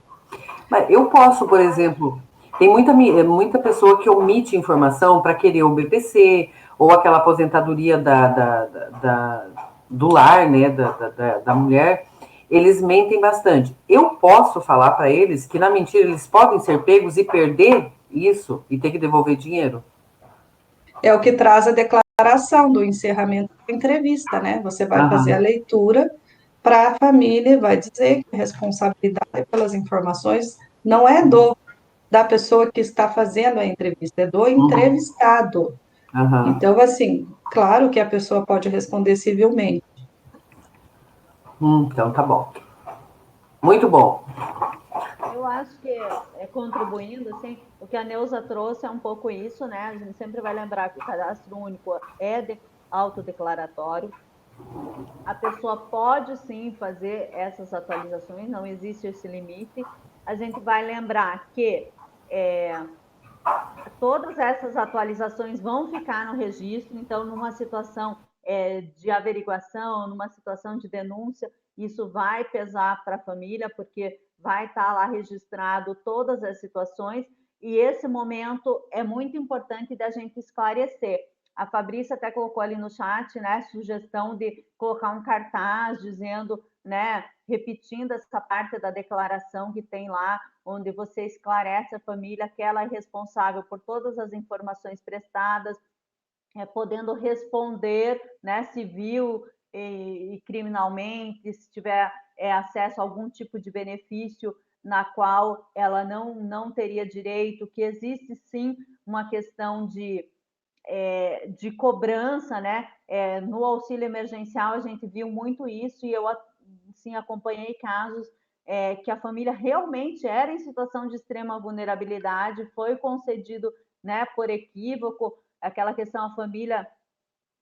Mas eu posso, por exemplo, tem muita pessoa que omite informação para querer o BPC, ou aquela aposentadoria do lar, né, da mulher, eles mentem bastante. Eu posso falar para eles que, na mentira, eles podem ser pegos e perder isso e ter que devolver dinheiro? É o que traz a declaração do encerramento da entrevista, né? Você vai fazer a leitura para a família, vai dizer que a responsabilidade pelas informações não é da pessoa que está fazendo a entrevista, é do entrevistado. Então, assim, claro que a pessoa pode responder civilmente. Então, tá bom. Muito bom. Eu acho que, contribuindo, assim, o que a Neuza trouxe é um pouco isso, né? A gente sempre vai lembrar que o cadastro único é autodeclaratório. A pessoa pode, sim, fazer essas atualizações, não existe esse limite. A gente vai lembrar que todas essas atualizações vão ficar no registro, então, numa situação de averiguação, numa situação de denúncia, isso vai pesar para a família, porque vai estar lá registrado todas as situações, e esse momento é muito importante da gente esclarecer. A Fabrícia até colocou ali no chat, né, sugestão de colocar um cartaz dizendo, né, repetindo essa parte da declaração que tem lá, onde você esclarece a família que ela é responsável por todas as informações prestadas, podendo responder, né, civil e criminalmente, se tiver acesso a algum tipo de benefício na qual ela não teria direito, que existe sim uma questão de cobrança, né? No auxílio emergencial a gente viu muito isso e eu sim acompanhei casos que a família realmente era em situação de extrema vulnerabilidade, foi concedido, né, por equívoco, aquela questão, a família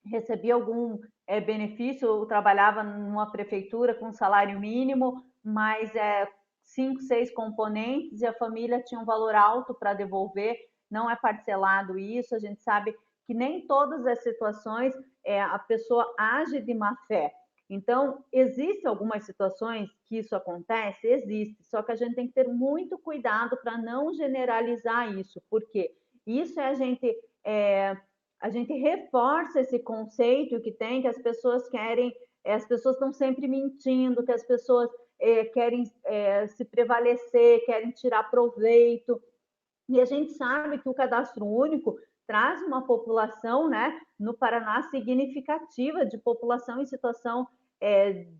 recebia algum benefício, eu trabalhava numa prefeitura com salário mínimo, mas 5, 6 componentes e a família tinha um valor alto para devolver, não é parcelado isso, a gente sabe que nem todas as situações a pessoa age de má fé. Então, existem algumas situações que isso acontece? Existe, só que a gente tem que ter muito cuidado para não generalizar isso, porque isso a gente reforça esse conceito que tem, que as pessoas querem, as pessoas estão sempre mentindo, que as pessoas querem se prevalecer, querem tirar proveito, e a gente sabe que o cadastro único traz uma população, né, no Paraná significativa de população em situação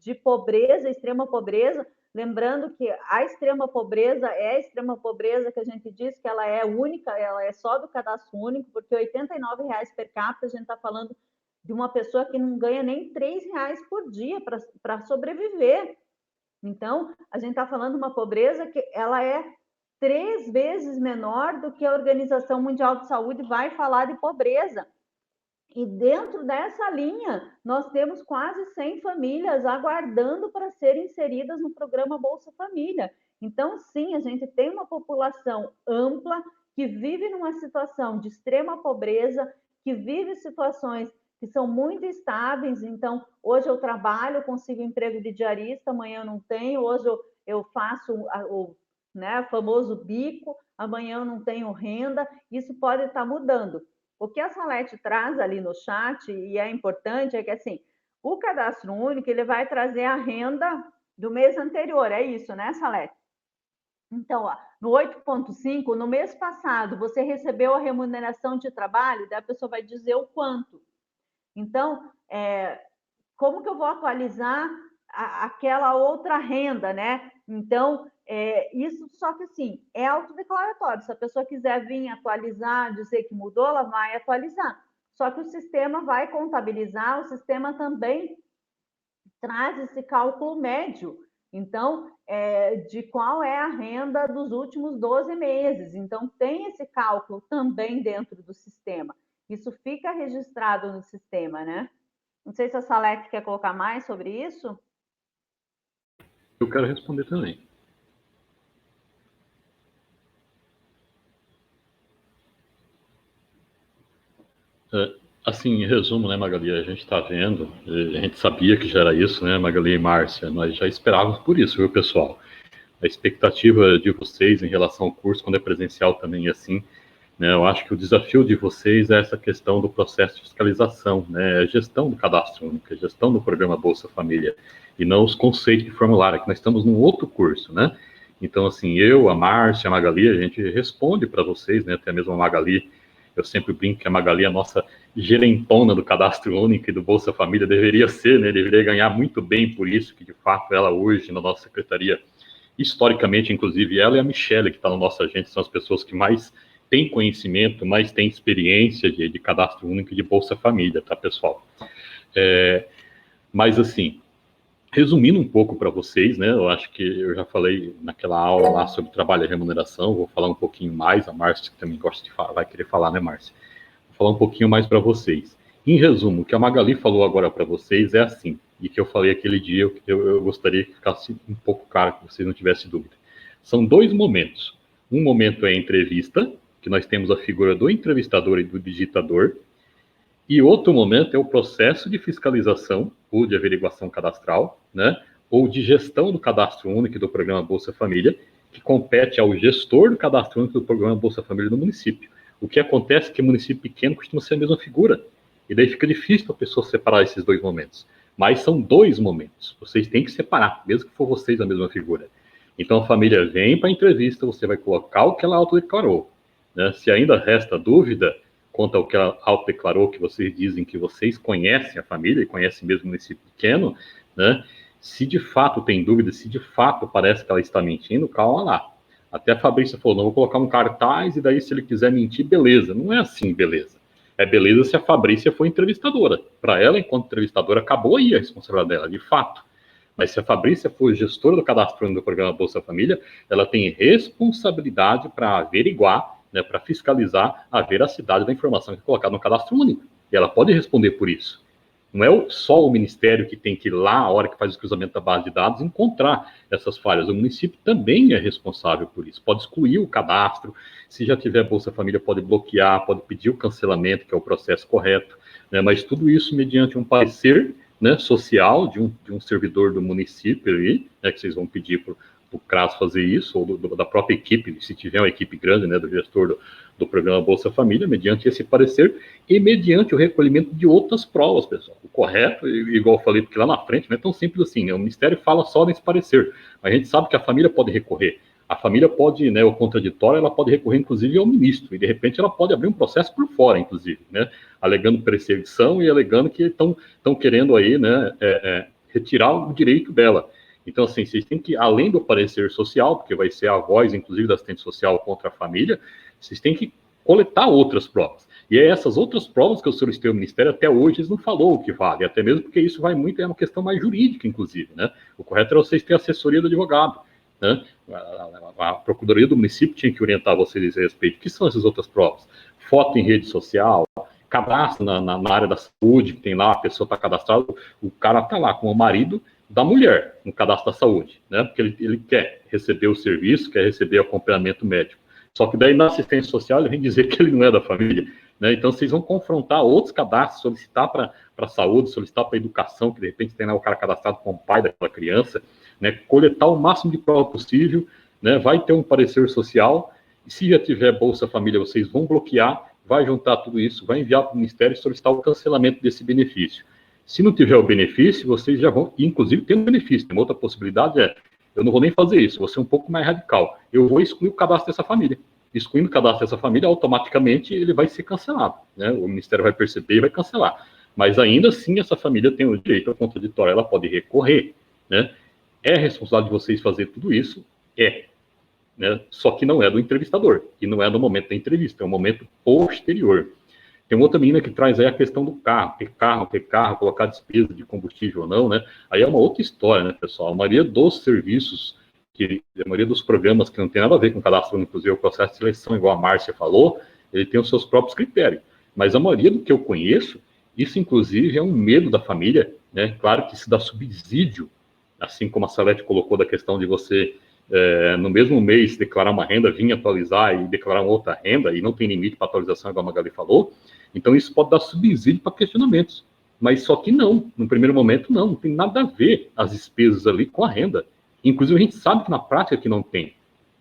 de pobreza, extrema pobreza, lembrando que a extrema pobreza é a extrema pobreza que a gente diz que ela é única, ela é só do cadastro único, porque R$ 89,00 per capita, a gente está falando de uma pessoa que não ganha nem R$ 3,00 por dia para sobreviver. Então, a gente está falando de uma pobreza que ela é 3 vezes menor do que a Organização Mundial de Saúde vai falar de pobreza. E dentro dessa linha, nós temos quase 100 famílias aguardando para serem inseridas no programa Bolsa Família. Então, sim, a gente tem uma população ampla que vive numa situação de extrema pobreza, que vive situações que são muito estáveis. Então, hoje eu trabalho, consigo emprego de diarista, amanhã eu não tenho, hoje eu faço o famoso bico, amanhã eu não tenho renda, isso pode estar mudando. O que a Salete traz ali no chat, e é importante, é que assim, o cadastro único ele vai trazer a renda do mês anterior, é isso, né, Salete? Então, ó, no 8.5, no mês passado, você recebeu a remuneração de trabalho, daí a pessoa vai dizer o quanto. Então, como que eu vou atualizar aquela outra renda, né? Então, isso só que assim, é autodeclaratório. Se a pessoa quiser vir atualizar, dizer que mudou, ela vai atualizar. Só que o sistema vai contabilizar, o sistema também traz esse cálculo médio. Então, de qual é a renda dos últimos 12 meses. Então, tem esse cálculo também dentro do sistema. Isso fica registrado no sistema, né? Não sei se a Salete quer colocar mais sobre isso. Eu quero responder também. Assim, em resumo, né, Magali, a gente está vendo, a gente sabia que já era isso, né, Magali e Márcia, nós já esperávamos por isso, viu, pessoal? A expectativa de vocês em relação ao curso, quando é presencial também é assim, né, eu acho que o desafio de vocês é essa questão do processo de fiscalização, né, a gestão do cadastro único, a gestão do programa Bolsa Família, e não os conceitos de formulário, que nós estamos num outro curso, né? Então, assim, eu, a Márcia, a Magali, a gente responde para vocês, né? Até mesmo a Magali, eu sempre brinco que a Magali é a nossa gerentona do Cadastro Único e do Bolsa Família, deveria ser, né? Deveria ganhar muito bem por isso, que de fato ela hoje, na nossa secretaria, historicamente, inclusive, ela e a Michelle, que está na nossa agente, são as pessoas que mais têm conhecimento, mais têm experiência de Cadastro Único e de Bolsa Família, tá, pessoal? Mas, assim, resumindo um pouco para vocês, né, eu acho que eu já falei naquela aula lá sobre trabalho e remuneração, vou falar um pouquinho mais, a Márcia que também gosta de falar, vai querer falar, né, Márcia? Vou falar um pouquinho mais para vocês. Em resumo, o que a Magali falou agora para vocês é assim, e que eu falei aquele dia, eu gostaria que ficasse um pouco claro, que vocês não tivessem dúvida. São dois momentos. Um momento é a entrevista, que nós temos a figura do entrevistador e do digitador, e outro momento é o processo de fiscalização ou de averiguação cadastral, né, ou de gestão do Cadastro Único do Programa Bolsa Família, que compete ao gestor do Cadastro Único do Programa Bolsa Família no município. O que acontece é que município pequeno costuma ser a mesma figura, e daí fica difícil a pessoa separar esses dois momentos. Mas são dois momentos, vocês têm que separar, mesmo que for vocês a mesma figura. Então a família vem para a entrevista, você vai colocar o que ela autodeclarou, né? Se ainda resta dúvida quanto ao que ela autodeclarou, que vocês dizem que vocês conhecem a família, e conhecem mesmo nesse pequeno, né? Se de fato tem dúvida, se de fato parece que ela está mentindo, calma lá. Até a Fabrícia falou, não, vou colocar um cartaz, e daí se ele quiser mentir, beleza. Não é assim, beleza. É beleza se a Fabrícia for entrevistadora. Para ela, enquanto entrevistadora, acabou aí a responsabilidade dela, de fato. Mas se a Fabrícia for gestora do cadastro do programa Bolsa Família, ela tem responsabilidade para averiguar, né, para fiscalizar a veracidade da informação que é colocada no cadastro único. E ela pode responder por isso. Não é só o Ministério que tem que ir lá, a hora que faz o cruzamento da base de dados, encontrar essas falhas. O município também é responsável por isso. Pode excluir o cadastro. Se já tiver Bolsa Família, pode bloquear, pode pedir o cancelamento, que é o processo correto, né? Mas tudo isso mediante um parecer, né, social de um servidor do município, ali, né, que vocês vão pedir para o CRAS fazer isso, ou da própria equipe, se tiver uma equipe grande, né, do gestor do programa Bolsa Família, mediante esse parecer e mediante o recolhimento de outras provas, pessoal. O correto, igual eu falei, porque lá na frente não é tão simples assim, né? O Ministério fala só nesse parecer, mas a gente sabe que a família pode recorrer. A família pode, né, o contraditório, ela pode recorrer, inclusive, ao ministro, e de repente ela pode abrir um processo por fora, inclusive, né, alegando perseguição e alegando que estão querendo aí, né, retirar o direito dela. Então, assim, vocês têm que, além do parecer social, porque vai ser a voz, inclusive, da assistente social contra a família, vocês têm que coletar outras provas. E é essas outras provas que eu solicitei ao Ministério, até hoje eles não falou o que vale, até mesmo porque isso vai muito, é uma questão mais jurídica, inclusive, né? O correto é vocês terem assessoria do advogado, né? A Procuradoria do município tinha que orientar vocês a respeito. O que são essas outras provas? Foto em rede social, cadastro na área da saúde, que tem lá, a pessoa está cadastrada, o cara está lá com o marido da mulher no cadastro da saúde, né? Porque ele quer receber o serviço, quer receber acompanhamento médico. Só que daí na assistência social ele vem dizer que ele não é da família, né? Então vocês vão confrontar outros cadastros, solicitar para a saúde, solicitar para a educação, que de repente tem lá o cara cadastrado como pai daquela criança, né? Coletar o máximo de prova possível, né? Vai ter um parecer social, e se já tiver Bolsa Família, vocês vão bloquear, vai juntar tudo isso, vai enviar para o Ministério e solicitar o cancelamento desse benefício. Se não tiver o benefício, vocês já vão, inclusive tem um benefício, tem uma outra possibilidade, eu não vou nem fazer isso, vou ser um pouco mais radical, eu vou excluir o cadastro dessa família. Excluindo o cadastro dessa família, automaticamente ele vai ser cancelado, né? O Ministério vai perceber e vai cancelar. Mas ainda assim, essa família tem o direito ao contraditório, ela pode recorrer, né? É responsabilidade de vocês fazer tudo isso? Né? Só que não é do entrevistador, e não é no momento da entrevista, é um momento posterior. Tem outra menina que traz aí a questão do carro, ter carro, colocar despesa de combustível ou não, né? Aí é uma outra história, né, pessoal? A maioria dos serviços, a maioria dos programas que não tem nada a ver com cadastro, inclusive o processo de seleção, igual a Márcia falou, ele tem os seus próprios critérios. Mas a maioria do que eu conheço, isso inclusive é um medo da família, né? Claro que se dá subsídio, assim como a Salete colocou da questão de você, no mesmo mês, declarar uma renda, vir atualizar e declarar uma outra renda, e não tem limite para atualização, igual a Magali falou. Então, isso pode dar subsídio para questionamentos. Mas só que não, no primeiro momento, não tem nada a ver as despesas ali com a renda. Inclusive, a gente sabe que na prática que não tem.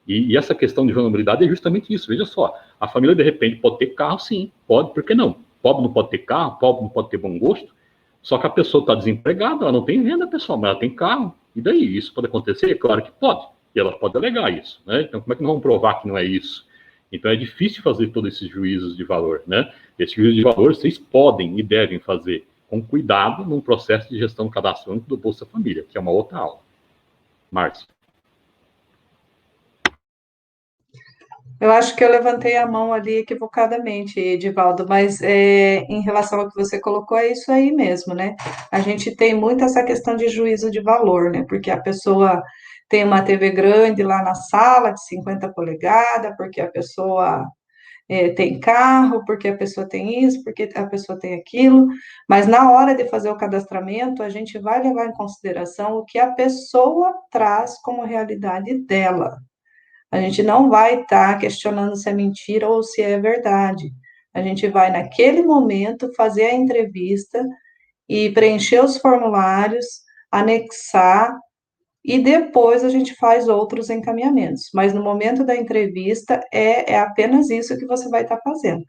E essa questão de vulnerabilidade é justamente isso. Veja só, a família, de repente, pode ter carro, sim. Pode, por que não? Pobre não pode ter carro, pobre não pode ter bom gosto. Só que a pessoa está desempregada, ela não tem renda, pessoal, mas ela tem carro. E daí? Isso pode acontecer? Claro que pode. E ela pode alegar isso, né? Então, como é que nós vamos provar que não é isso? Então, é difícil fazer todos esses juízos de valor, né? Esse juízo de valor vocês podem e devem fazer com cuidado num processo de gestão do cadastro único do Bolsa Família, que é uma outra aula. Márcio. Eu acho que eu levantei a mão ali equivocadamente, Edivaldo, mas em relação ao que você colocou, é isso aí mesmo, né? A gente tem muito essa questão de juízo de valor, né? Porque a pessoa tem uma TV grande lá na sala, de 50 polegadas, porque a pessoa tem carro, porque a pessoa tem isso, porque a pessoa tem aquilo, mas na hora de fazer o cadastramento, a gente vai levar em consideração o que a pessoa traz como realidade dela. A gente não vai estar questionando se é mentira ou se é verdade. A gente vai, naquele momento, fazer a entrevista e preencher os formulários, anexar, e depois a gente faz outros encaminhamentos. Mas no momento da entrevista, é apenas isso que você vai estar fazendo.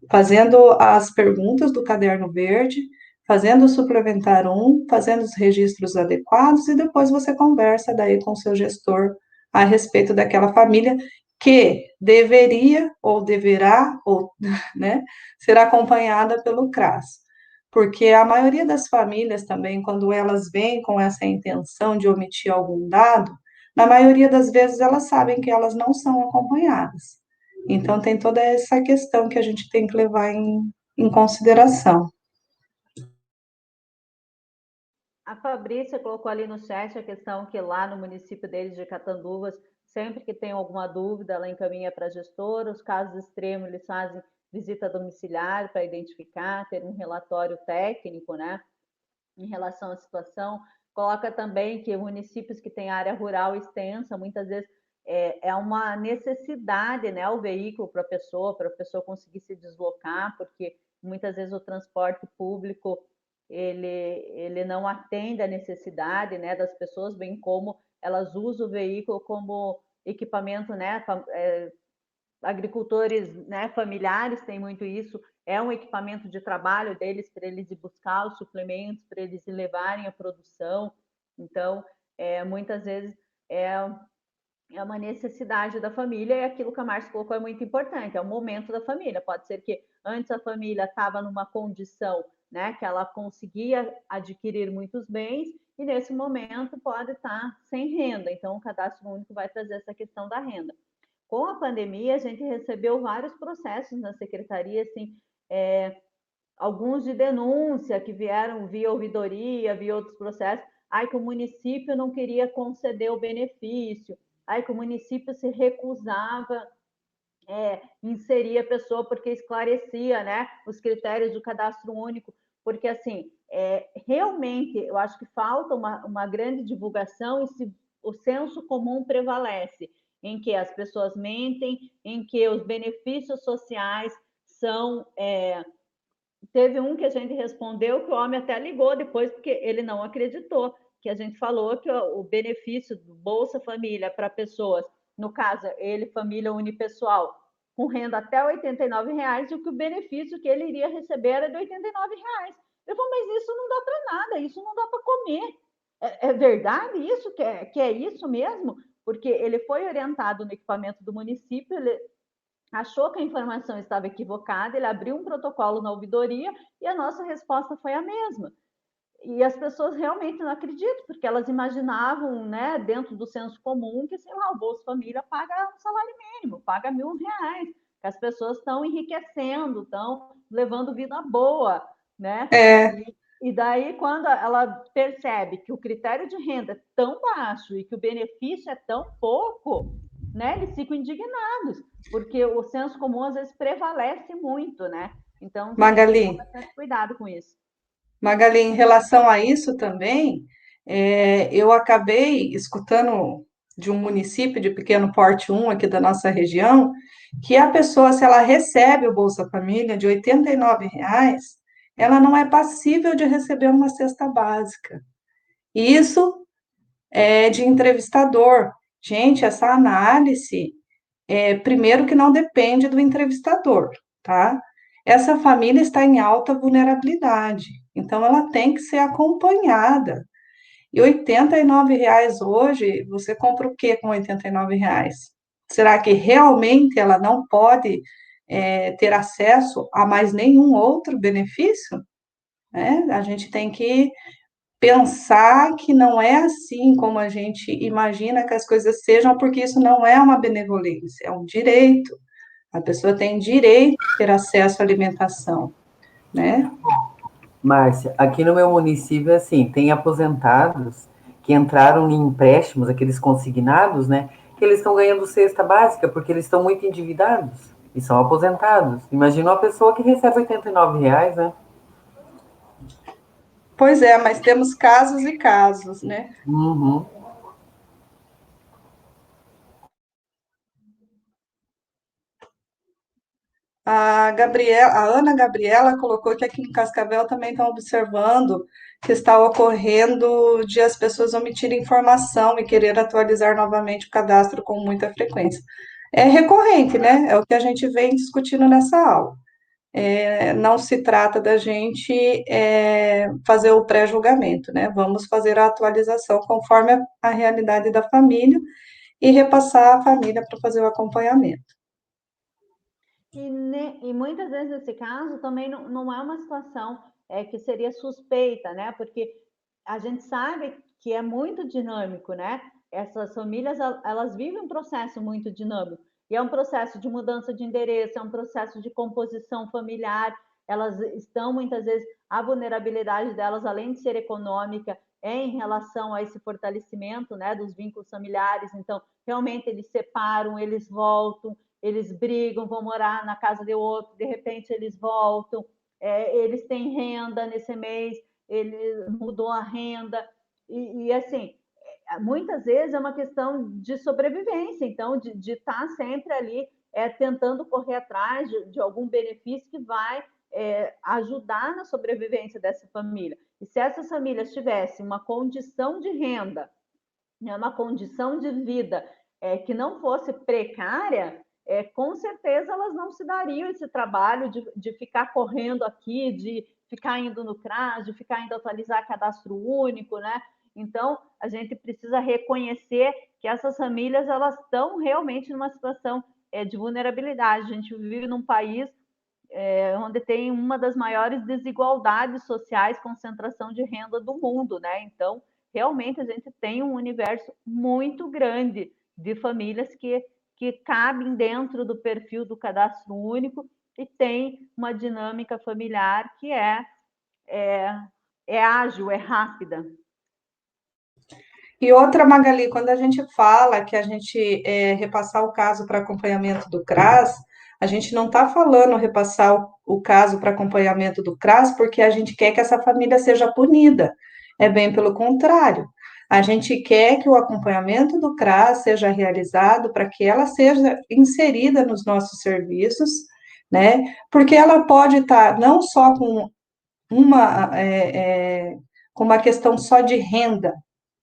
Fazendo as perguntas do caderno verde, fazendo o suplementar 1, fazendo os registros adequados, e depois você conversa daí com o seu gestor a respeito daquela família que deveria ou deverá ou, né, ser acompanhada pelo CRAS. Porque a maioria das famílias também, quando elas vêm com essa intenção de omitir algum dado, na maioria das vezes elas sabem que elas não são acompanhadas. Então, tem toda essa questão que a gente tem que levar em consideração. A Fabrícia colocou ali no chat a questão que lá no município deles de Catanduvas, sempre que tem alguma dúvida, ela encaminha para a gestora. Os casos extremos, eles fazem visita domiciliar para identificar, ter um relatório técnico, né, em relação à situação. Coloca também que municípios que têm área rural extensa, muitas vezes é uma necessidade, né, o veículo para a pessoa conseguir se deslocar, porque muitas vezes o transporte público ele não atende à necessidade, né, das pessoas, bem como elas usam o veículo como equipamento, né, agricultores, né, familiares têm muito isso, é um equipamento de trabalho deles para eles ir buscar os suplementos, para eles levarem a produção. Então, muitas vezes é uma necessidade da família, e aquilo que a Márcia colocou é muito importante, é o momento da família. Pode ser que antes a família estava numa condição, né, que ela conseguia adquirir muitos bens, e nesse momento pode estar sem renda. Então, o cadastro único vai trazer essa questão da renda. Com a pandemia, a gente recebeu vários processos na secretaria, assim, alguns de denúncia que vieram via ouvidoria, via outros processos, que o município não queria conceder o benefício, que o município se recusava inserir a pessoa porque esclarecia, né, os critérios do cadastro único, porque, assim, realmente, eu acho que falta uma grande divulgação e o senso comum prevalece, em que as pessoas mentem, em que os benefícios sociais são... Teve um que a gente respondeu que o homem até ligou depois, porque ele não acreditou, que a gente falou que o benefício do Bolsa Família para pessoas, no caso, ele, família unipessoal, com renda até R$ 89,00, e que o benefício que ele iria receber era de R$ 89,00. Eu falei, mas isso não dá para nada, isso não dá para comer. É verdade isso? Que é isso mesmo? Porque ele foi orientado no equipamento do município, ele achou que a informação estava equivocada, ele abriu um protocolo na ouvidoria e a nossa resposta foi a mesma. E as pessoas realmente não acreditam, porque elas imaginavam, né, dentro do senso comum, que, sei lá, o Bolsa Família paga um salário mínimo, paga R$ 1.000, que as pessoas estão enriquecendo, estão levando vida boa, né? E daí, quando ela percebe que o critério de renda é tão baixo e que o benefício é tão pouco, né, eles ficam indignados, porque o senso comum às vezes prevalece muito, né? Então, tem que tomar bastante cuidado com isso. Magali, em relação a isso também, eu acabei escutando de um município de pequeno porte 1 aqui da nossa região, que a pessoa, se ela recebe o Bolsa Família de R$ 89,00, ela não é passível de receber uma cesta básica. Isso é de entrevistador. Gente, essa análise, primeiro que não depende do entrevistador, tá? Essa família está em alta vulnerabilidade, então ela tem que ser acompanhada. E R$ 89 hoje, você compra o que com R$ 89? Será que realmente ela não pode ter acesso a mais nenhum outro benefício? Né? A gente tem que pensar que não é assim como a gente imagina que as coisas sejam, porque isso não é uma benevolência, é um direito. A pessoa tem direito a ter acesso à alimentação, né? Márcia, aqui no meu município, assim, tem aposentados que entraram em empréstimos, aqueles consignados, né? Que eles estão ganhando cesta básica porque eles estão muito endividados e são aposentados. Imagina uma pessoa que recebe R$ 89, né? Pois é, mas temos casos e casos, né? Uhum. A Ana Gabriela colocou que aqui em Cascavel também estão observando que está ocorrendo de as pessoas omitirem informação e querer atualizar novamente o cadastro com muita frequência. É recorrente, né? É o que a gente vem discutindo nessa aula. Não se trata da gente fazer o pré-julgamento, né? Vamos fazer a atualização conforme a realidade da família e repassar a família para fazer o acompanhamento. E muitas vezes, nesse caso, também não é uma situação que seria suspeita, né? Porque a gente sabe que é muito dinâmico, né? Essas famílias, elas vivem um processo muito dinâmico. E é um processo de mudança de endereço, é um processo de composição familiar. Elas estão, muitas vezes, a vulnerabilidade delas, além de ser econômica, é em relação a esse fortalecimento, né, dos vínculos familiares. Então, realmente, eles separam, eles voltam, eles brigam, vão morar na casa de outro, de repente eles voltam, eles têm renda nesse mês, ele mudou a renda, e assim, muitas vezes é uma questão de sobrevivência, então, de estar sempre ali tentando correr atrás de algum benefício que vai ajudar na sobrevivência dessa família. E se essas famílias tivessem uma condição de renda, uma condição de vida que não fosse precária, com certeza elas não se dariam esse trabalho de ficar correndo aqui, de ficar indo no CRAS, de ficar indo atualizar cadastro único, né? Então, a gente precisa reconhecer que essas famílias, elas estão realmente numa situação de vulnerabilidade. A gente vive num país onde tem uma das maiores desigualdades sociais, concentração de renda do mundo, né? Então, realmente a gente tem um universo muito grande de famílias que cabem dentro do perfil do cadastro único e tem uma dinâmica familiar que é ágil, é rápida. E outra, Magali, quando a gente fala que a gente repassar o caso para acompanhamento do CRAS, a gente não está falando repassar o caso para acompanhamento do CRAS porque a gente quer que essa família seja punida. É bem pelo contrário. A gente quer que o acompanhamento do CRAS seja realizado para que ela seja inserida nos nossos serviços, né? Porque ela pode estar não só com uma questão só de renda,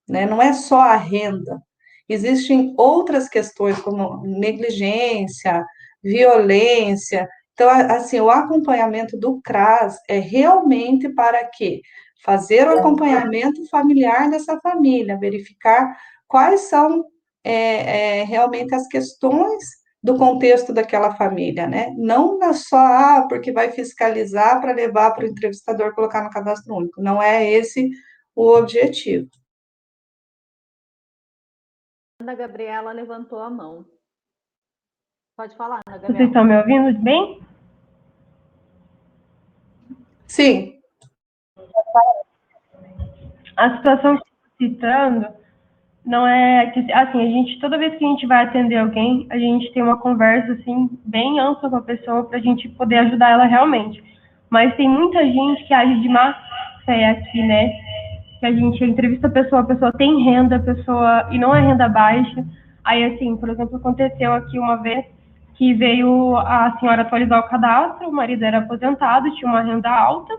né? Não é só a renda. Existem outras questões, como negligência, violência. Então, assim, o acompanhamento do CRAS é realmente para quê? Fazer o acompanhamento familiar dessa família, verificar quais são realmente as questões do contexto daquela família, né? Não só porque vai fiscalizar para levar para o entrevistador colocar no cadastro único. Não é esse o objetivo. Ana Gabriela levantou a mão. Pode falar, Ana Gabriela. Vocês estão me ouvindo bem? Sim. A situação que você está citando não é que, assim, a gente, toda vez que a gente vai atender alguém, a gente tem uma conversa, assim, bem ampla com a pessoa para a gente poder ajudar ela realmente. Mas tem muita gente que age de má fé aqui, né? Que a gente entrevista a pessoa tem renda, e não é renda baixa. Aí, assim, por exemplo, aconteceu aqui uma vez que veio a senhora atualizar o cadastro, o marido era aposentado, tinha uma renda alta,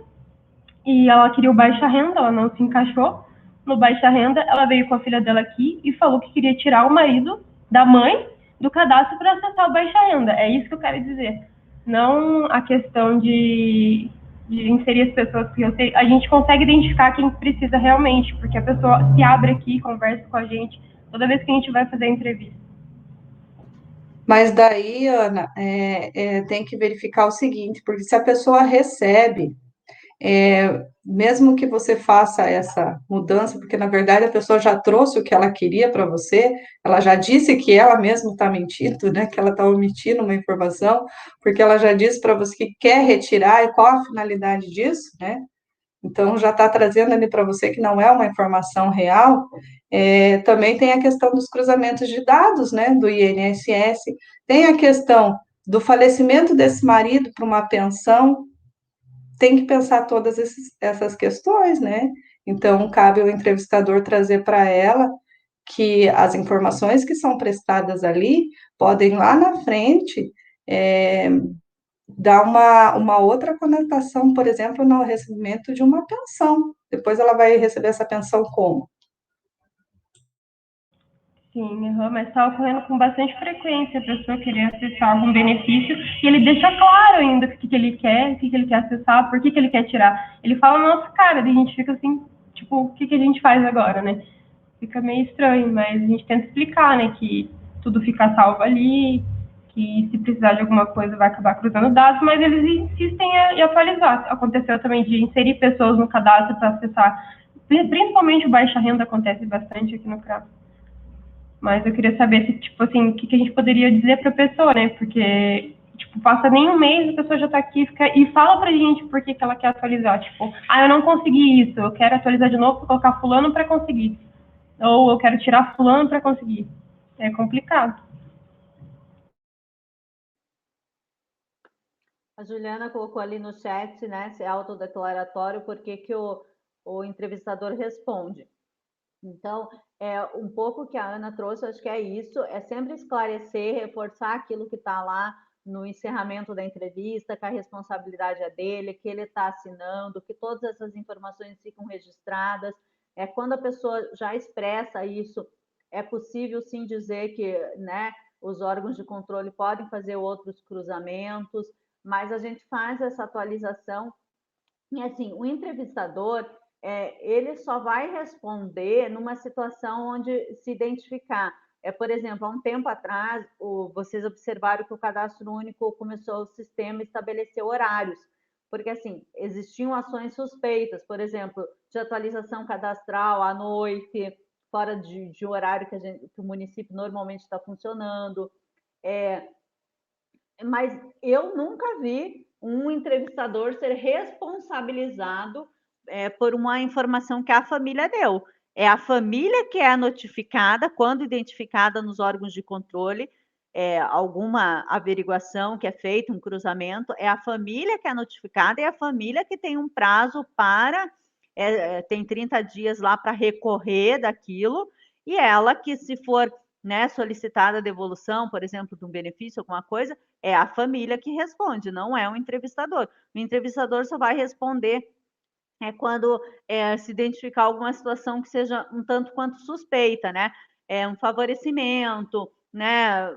e ela queria o baixa renda, ela não se encaixou no baixa renda, ela veio com a filha dela aqui e falou que queria tirar o marido da mãe do cadastro para acessar o baixa renda. É isso que eu quero dizer. Não a questão de de inserir as pessoas, porque a gente consegue identificar quem precisa realmente, porque a pessoa se abre aqui, conversa com a gente, toda vez que a gente vai fazer a entrevista. Mas daí, Ana, tem que verificar o seguinte, porque se a pessoa recebe, mesmo que você faça essa mudança, porque na verdade a pessoa já trouxe o que ela queria para você, ela já disse que ela mesma está mentindo, né? Que ela está omitindo uma informação, porque ela já disse para você que quer retirar e qual a finalidade disso, né? Então já está trazendo ali para você que não é uma informação real. Também tem a questão dos cruzamentos de dados, né? Do INSS, tem a questão do falecimento desse marido para uma pensão. Tem que pensar todas essas questões, né? Então, cabe ao entrevistador trazer para ela que as informações que são prestadas ali podem lá na frente dar uma outra conotação, por exemplo, no recebimento de uma pensão. Depois ela vai receber essa pensão como? Sim, mas está ocorrendo com bastante frequência a pessoa querer acessar algum benefício e ele deixa claro ainda o que ele quer, o que ele quer acessar, por que ele quer tirar. Ele fala na nossa cara, a gente fica assim, tipo, o que a gente faz agora, né? Fica meio estranho, mas a gente tenta explicar, né, que tudo fica salvo ali, que se precisar de alguma coisa vai acabar cruzando dados, mas eles insistem em atualizar. Aconteceu também de inserir pessoas no cadastro para acessar, principalmente o baixa renda acontece bastante aqui no CRAS. Mas eu queria saber se, tipo assim, o que a gente poderia dizer para a pessoa, né? Porque, tipo, passa nem um mês, a pessoa já está aqui e fala pra gente por que ela quer atualizar. Tipo, eu não consegui isso, eu quero atualizar de novo, colocar fulano para conseguir. Ou eu quero tirar fulano para conseguir. É complicado. A Juliana colocou ali no chat, né, se é autodeclaratório, por que o entrevistador responde. Então, um pouco que a Ana trouxe, acho que é isso, é sempre esclarecer, reforçar aquilo que está lá no encerramento da entrevista, que a responsabilidade é dele, que ele está assinando, que todas essas informações ficam registradas. Quando a pessoa já expressa isso, é possível sim dizer que, né, os órgãos de controle podem fazer outros cruzamentos, mas a gente faz essa atualização e, assim, o entrevistador, ele só vai responder numa situação onde se identificar. Por exemplo, há um tempo atrás, vocês observaram que o Cadastro Único começou o sistema a estabelecer horários, porque, assim, existiam ações suspeitas, por exemplo, de atualização cadastral à noite, fora de horário que o município normalmente está funcionando. Mas eu nunca vi um entrevistador ser responsabilizado por uma informação que a família deu. É a família que é notificada, quando identificada nos órgãos de controle, alguma averiguação que é feita, um cruzamento, é a família que é notificada e a família que tem um prazo para, tem 30 dias lá para recorrer daquilo, e ela que, se for, né, solicitada a devolução, por exemplo, de um benefício, alguma coisa, é a família que responde, não é o entrevistador. O entrevistador só vai responder quando se identificar alguma situação que seja um tanto quanto suspeita, né? Um favorecimento, né?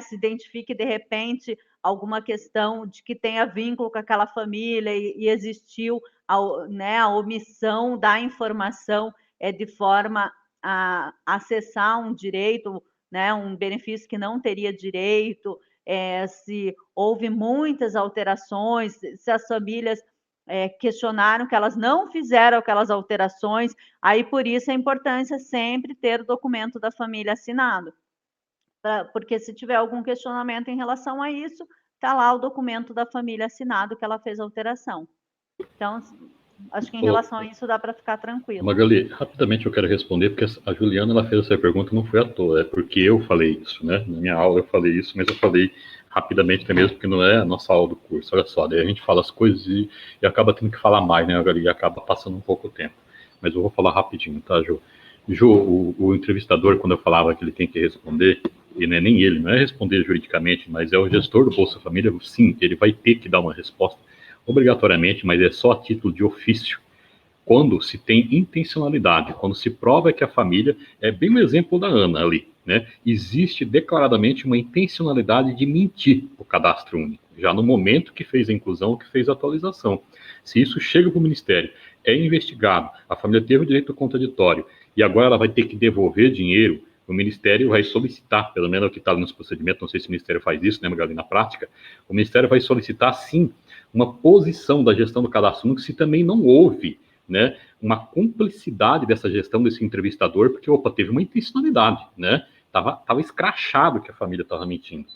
Se identifique, de repente, alguma questão de que tenha vínculo com aquela família e existiu a omissão da informação de forma a acessar um direito, né? Um benefício que não teria direito, se houve muitas alterações, se as famílias questionaram que elas não fizeram aquelas alterações, aí por isso a importância sempre ter o documento da família assinado, porque se tiver algum questionamento em relação a isso, está lá o documento da família assinado que ela fez a alteração. Então, acho que em relação a isso dá para ficar tranquilo. Magali, rapidamente eu quero responder, porque a Juliana ela fez essa pergunta, não foi à toa, é porque eu falei isso, né? Na minha aula eu falei isso, mas eu falei rapidamente até mesmo, porque não é a nossa aula do curso. Olha só, daí a gente fala as coisas e acaba tendo que falar mais, né, Magali? E acaba passando um pouco o tempo. Mas eu vou falar rapidinho, tá, Ju? Ju, o entrevistador, quando eu falava que ele tem que responder, e não é nem ele, não é responder juridicamente, mas é o gestor do Bolsa Família, sim, ele vai ter que dar uma resposta obrigatoriamente, mas é só a título de ofício, quando se tem intencionalidade, quando se prova que a família, é bem o exemplo da Ana ali, né, existe declaradamente uma intencionalidade de mentir o cadastro único, já no momento que fez a inclusão, que fez a atualização. Se isso chega para o Ministério, é investigado, a família teve o direito contraditório, e agora ela vai ter que devolver dinheiro, o Ministério vai solicitar, pelo menos é o que está nos procedimentos, não sei se o Ministério faz isso, né, Magali, na prática, o Ministério vai solicitar, sim, uma posição da gestão do cadastro único, se também não houve, né, uma cumplicidade dessa gestão desse entrevistador, porque, opa, teve uma intencionalidade, né, tava escrachado que a família estava mentindo.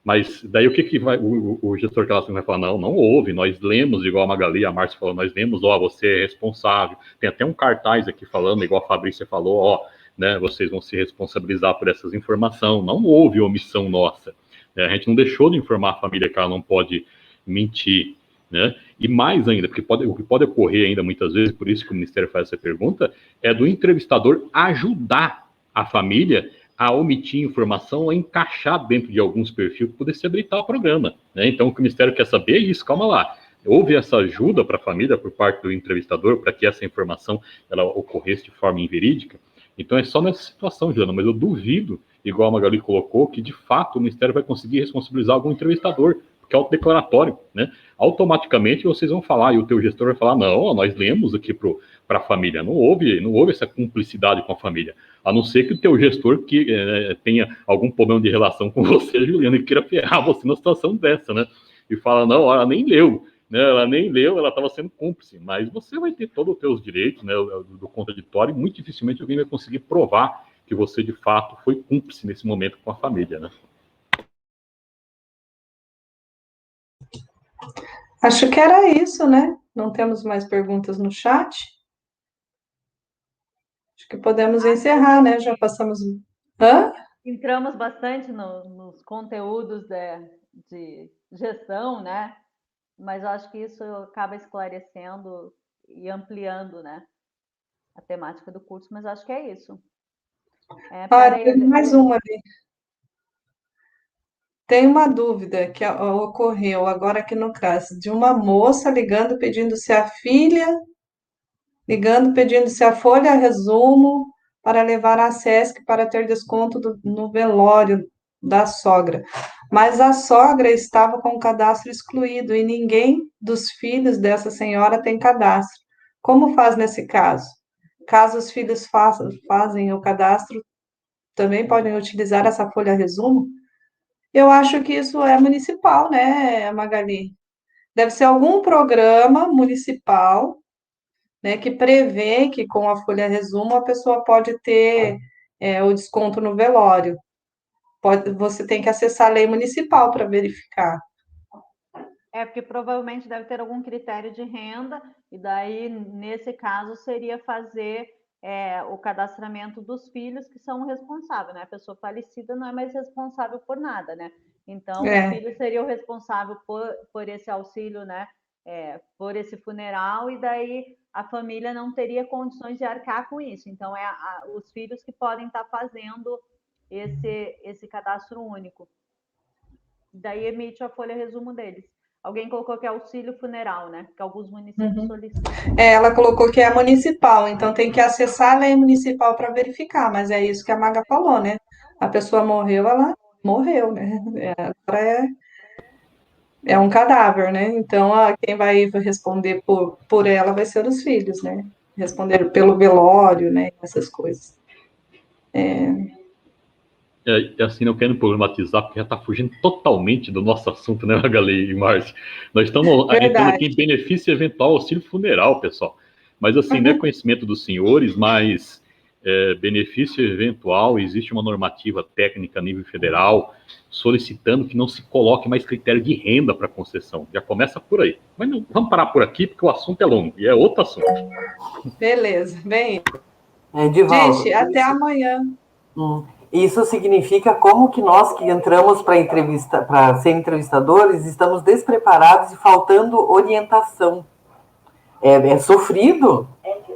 Mas daí o que vai, o gestor de cadastro vai falar, não houve, nós lemos, igual a Magali, a Márcia falou, nós lemos, você é responsável, tem até um cartaz aqui falando, igual a Fabrícia falou, né, vocês vão se responsabilizar por essas informações, não houve omissão nossa, né, a gente não deixou de informar a família que ela não pode mentir, né, e mais ainda, porque o que pode ocorrer ainda muitas vezes, por isso que o Ministério faz essa pergunta, é do entrevistador ajudar a família a omitir informação, a encaixar dentro de alguns perfis para poder se habilitar o programa, né? Então, o que o Ministério quer saber é isso, calma lá. Houve essa ajuda para a família por parte do entrevistador para que essa informação ela ocorresse de forma inverídica? Então, é só nessa situação, Juliana, mas eu duvido, igual a Magali colocou, que de fato o Ministério vai conseguir responsabilizar algum entrevistador, porque é autodeclaratório, né? Automaticamente vocês vão falar, e o teu gestor vai falar, não, nós lemos aqui para a família, não houve essa cumplicidade com a família, a não ser que o teu gestor tenha algum problema de relação com você, Juliana, e queira ferrar você numa situação dessa, né? E fala, não, ela nem leu, né? Ela nem leu, ela estava sendo cúmplice, mas você vai ter todos os teus direitos, né, do contraditório, e muito dificilmente alguém vai conseguir provar que você, de fato, foi cúmplice nesse momento com a família, né? Acho que era isso, né? Não temos mais perguntas no chat. Acho que podemos encerrar, né? Já passamos. Hã? Entramos bastante nos conteúdos de gestão, né? Mas eu acho que isso acaba esclarecendo e ampliando, né, a temática do curso, mas acho que é isso. Tem mais uma ali. Tem uma dúvida que ocorreu agora aqui no CRAS, de uma moça ligando pedindo se a folha resumo para levar à SESC para ter desconto no velório da sogra. Mas a sogra estava com o cadastro excluído e ninguém dos filhos dessa senhora tem cadastro. Como faz nesse caso? Caso os filhos fazem o cadastro, também podem utilizar essa folha resumo? Eu acho que isso é municipal, né, Magali? Deve ser algum programa municipal, né, que prevê que com a folha resumo a pessoa pode ter o desconto no velório. Você tem que acessar a lei municipal para verificar. Porque provavelmente deve ter algum critério de renda, e daí, nesse caso, seria fazer o cadastramento dos filhos que são responsáveis, né? A pessoa falecida não é mais responsável por nada, né? Então, o filho seria o responsável por esse auxílio, né? Por esse funeral, e daí a família não teria condições de arcar com isso. Então, os filhos que podem estar fazendo esse cadastro único. Daí emite a folha resumo deles. Alguém colocou que é auxílio funeral, né? Que alguns municípios solicitam. Ela colocou que é municipal, então tem que acessar a lei municipal para verificar, mas é isso que a Maga falou, né? A pessoa morreu, ela morreu, né? Agora é um cadáver, né? Então, quem vai responder por ela vai ser os filhos, né? Responder pelo velório, né? Essas coisas. Assim, não quero problematizar, porque já está fugindo totalmente do nosso assunto, né, Magali e Márcia? Nós estamos entrando aqui em benefício eventual auxílio funeral, pessoal. Mas, assim, não é conhecimento dos senhores, mas benefício eventual, existe uma normativa técnica a nível federal solicitando que não se coloque mais critério de renda para concessão. Já começa por aí. Mas não, vamos parar por aqui, porque o assunto é longo, e é outro assunto. Beleza, bem. Divaldo, Gente, até amanhã. Isso significa como que nós que entramos para ser entrevistadores estamos despreparados e faltando orientação. É sofrido,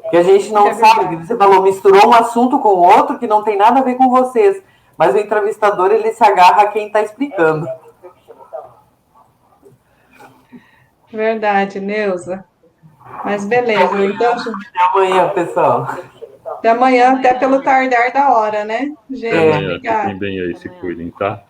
que a gente não sabe. Você falou, misturou um assunto com outro que não tem nada a ver com vocês, mas o entrevistador ele se agarra a quem está explicando. Verdade, Neuza. Mas beleza, então. Até amanhã, pessoal. Até amanhã, até pelo tardar da hora, né? Gente, Até amanhã. obrigada. Fiquem bem aí, se cuidem, tá?